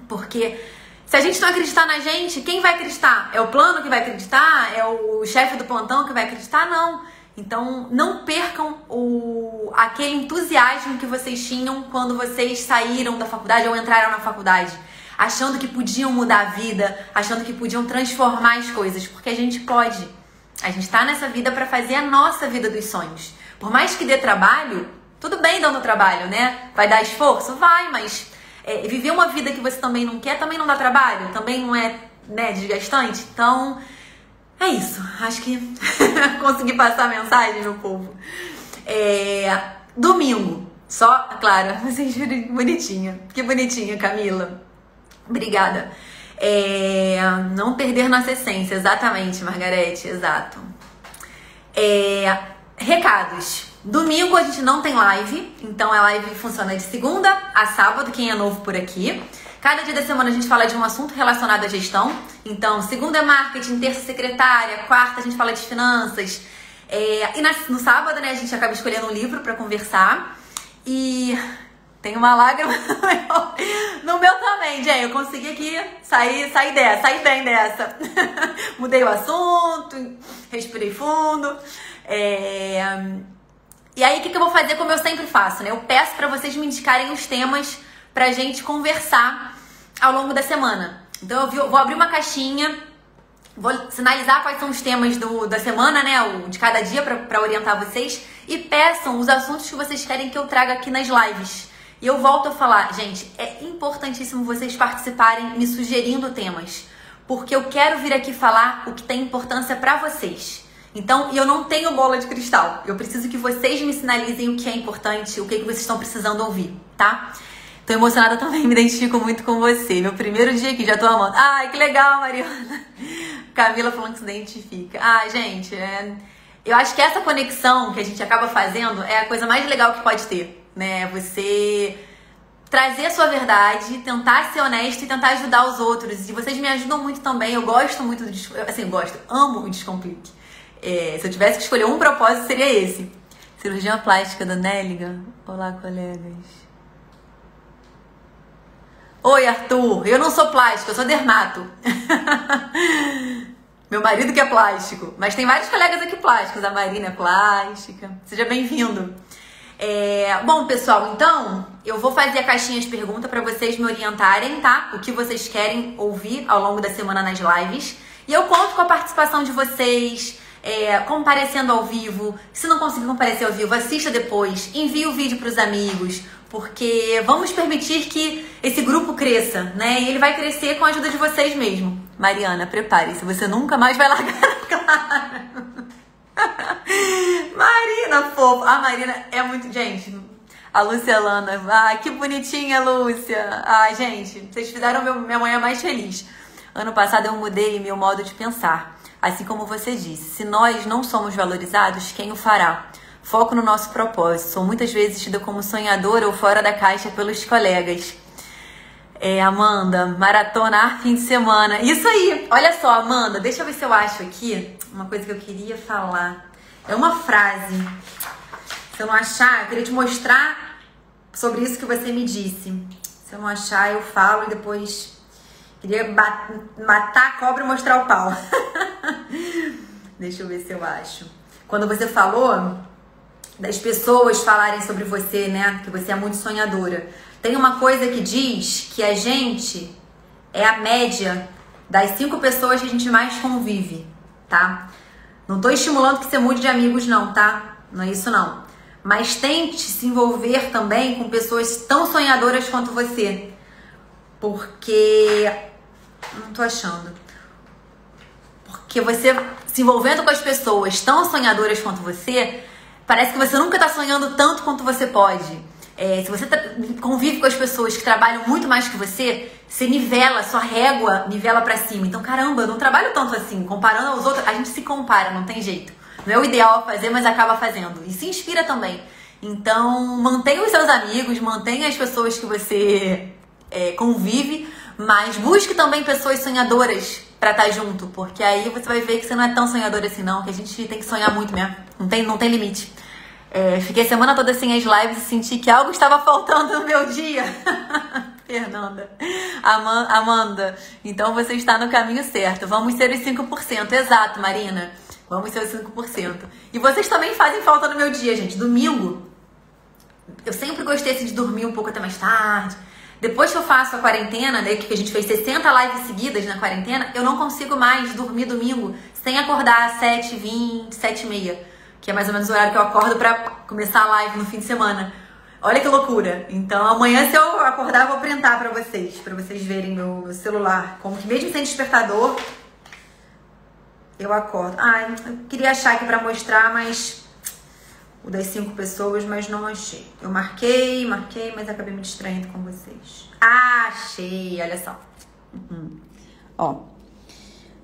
Porque se a gente não acreditar na gente, quem vai acreditar? É o plano que vai acreditar? É o chefe do plantão que vai acreditar? Não. Então, não percam aquele entusiasmo que vocês tinham quando vocês saíram da faculdade ou entraram na faculdade. Achando que podiam mudar a vida, achando que podiam transformar as coisas. Porque a gente pode. A gente tá nessa vida para fazer a nossa vida dos sonhos. Por mais que dê trabalho, tudo bem dando trabalho, né? Vai dar esforço? Vai, mas viver uma vida que você também não quer, também não dá trabalho, também não é, né, desgastante. Então, é isso. Acho que consegui passar a mensagem, meu povo. Domingo. Só, Clara, vocês viram bonitinha. Que bonitinha, Camila. Obrigada. Não perder nossa essência, exatamente, Margarete, exato. Recados. Domingo a gente não tem live, então a live funciona de segunda a sábado, quem é novo por aqui. Cada dia da semana a gente fala de um assunto relacionado à gestão. Então, segunda é marketing, terça é secretária, quarta a gente fala de finanças. E no sábado, né, a gente acaba escolhendo um livro para conversar. E tem uma lágrima no meu também, gente. Eu consegui aqui sair bem dessa. Mudei o assunto, respirei fundo. E aí, o que eu vou fazer como eu sempre faço, né? Eu peço pra vocês me indicarem os temas pra gente conversar ao longo da semana. Então, eu vou abrir uma caixinha, vou sinalizar quais são os temas da semana, né? De cada dia pra orientar vocês. E peçam os assuntos que vocês querem que eu traga aqui nas lives. E eu volto a falar, gente, é importantíssimo vocês participarem me sugerindo temas. Porque eu quero vir aqui falar o que tem importância pra vocês. Então, eu não tenho bola de cristal. Eu preciso que vocês me sinalizem o que é importante, o que vocês estão precisando ouvir, tá? Tô emocionada também, me identifico muito com você. Meu primeiro dia aqui, já tô amando. Ai, que legal, Mariana. Camila falando que se identifica. Ai, gente, eu acho que essa conexão que a gente acaba fazendo é a coisa mais legal que pode ter, né? Você trazer a sua verdade, tentar ser honesto e tentar ajudar os outros. E vocês me ajudam muito também. Eu gosto muito amo o Descomplique. Se eu tivesse que escolher um propósito, seria esse. Cirurgia plástica da Néliga. Olá, colegas. Oi, Arthur. Eu não sou plástico, eu sou dermato. Meu marido que é plástico. Mas tem vários colegas aqui plásticos. A Marina é plástica. Seja bem-vindo. Bom, pessoal, então eu vou fazer a caixinha de pergunta para vocês me orientarem, tá? O que vocês querem ouvir ao longo da semana nas lives. E eu conto com a participação de vocês. Comparecendo ao vivo. Se não conseguir comparecer ao vivo, assista depois, envie o vídeo para os amigos, porque vamos permitir que esse grupo cresça, né? E ele vai crescer com a ajuda de vocês mesmo. Mariana, prepare-se, você nunca mais vai largar a Clara. Marina, fofa. A Marina é muito... Gente, a Luciana, ai, que bonitinha, Lúcia. Ai, gente, vocês fizeram minha manhã mais feliz. Ano passado eu mudei meu modo de pensar. Assim como você disse, se nós não somos valorizados, quem o fará? Foco no nosso propósito. Sou muitas vezes tida como sonhadora ou fora da caixa pelos colegas. Amanda, maratonar fim de semana. Isso aí! Olha só, Amanda, deixa eu ver se eu acho aqui uma coisa que eu queria falar. É uma frase. Se eu não achar, eu queria te mostrar sobre isso que você me disse. Se eu não achar, eu falo e depois... Queria matar a cobra e mostrar o pau. Deixa eu ver se eu acho. Quando você falou das pessoas falarem sobre você, né? Que você é muito sonhadora. Tem uma coisa que diz que a gente é a média das 5 pessoas que a gente mais convive, tá? Não tô estimulando que você mude de amigos não, tá? Não é isso não. Mas tente se envolver também com pessoas tão sonhadoras quanto você. Porque... Não tô achando. Porque você se envolvendo com as pessoas tão sonhadoras quanto você, parece que você nunca tá sonhando tanto quanto você pode. Se você convive com as pessoas que trabalham muito mais que você nivela, sua régua nivela pra cima. Então, caramba, eu não trabalho tanto assim. Comparando aos outros, a gente se compara, não tem jeito. Não é o ideal a fazer, mas acaba fazendo. E se inspira também. Então, mantenha os seus amigos, mantenha as pessoas que você convive, mas busque também pessoas sonhadoras pra estar junto. Porque aí você vai ver que você não é tão sonhador assim não, que a gente tem que sonhar muito mesmo. Não tem limite. Fiquei a semana toda sem as lives e senti que algo estava faltando no meu dia. Fernanda. Amanda, então você está no caminho certo. Vamos ser os 5%. Exato, Marina. Vamos ser os 5%. E vocês também fazem falta no meu dia, gente. Domingo, eu sempre gostei assim, de dormir um pouco até mais tarde. Depois que eu faço a quarentena, né, que a gente fez 60 lives seguidas na quarentena, eu não consigo mais dormir domingo sem acordar às 7h20, 7h30. Que é mais ou menos o horário que eu acordo pra começar a live no fim de semana. Olha que loucura. Então amanhã, se eu acordar, eu vou printar pra vocês verem meu celular. Como que mesmo sem despertador, eu acordo. Eu queria achar aqui pra mostrar, mas o das 5 pessoas, mas não achei. Eu marquei, mas acabei me distraindo com vocês. Achei, olha só. Ó.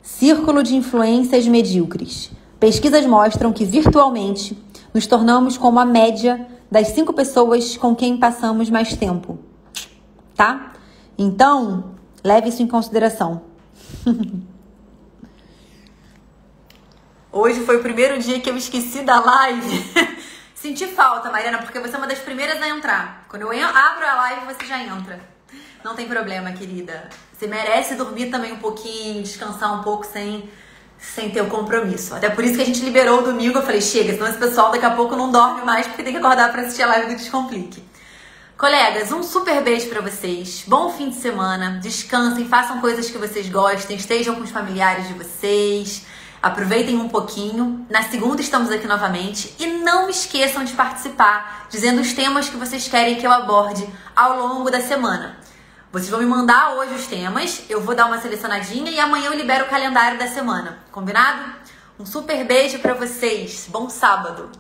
Círculo de influências medíocres. Pesquisas mostram que virtualmente nos tornamos como a média das 5 pessoas com quem passamos mais tempo. Tá? Então, leve isso em consideração. Hoje foi o primeiro dia que eu esqueci da live. Senti falta, Mariana, porque você é uma das primeiras a entrar. Quando eu abro a live, você já entra. Não tem problema, querida. Você merece dormir também um pouquinho, descansar um pouco sem ter o compromisso. Até por isso que a gente liberou o domingo. Eu falei, chega, senão esse pessoal daqui a pouco não dorme mais porque tem que acordar pra assistir a live do Descomplique. Colegas, um super beijo pra vocês. Bom fim de semana. Descansem, façam coisas que vocês gostem, estejam com os familiares de vocês. Aproveitem um pouquinho. Na segunda estamos aqui novamente. E não esqueçam de participar, dizendo os temas que vocês querem que eu aborde ao longo da semana. Vocês vão me mandar hoje os temas, eu vou dar uma selecionadinha e amanhã eu libero o calendário da semana. Combinado? Um super beijo pra vocês. Bom sábado!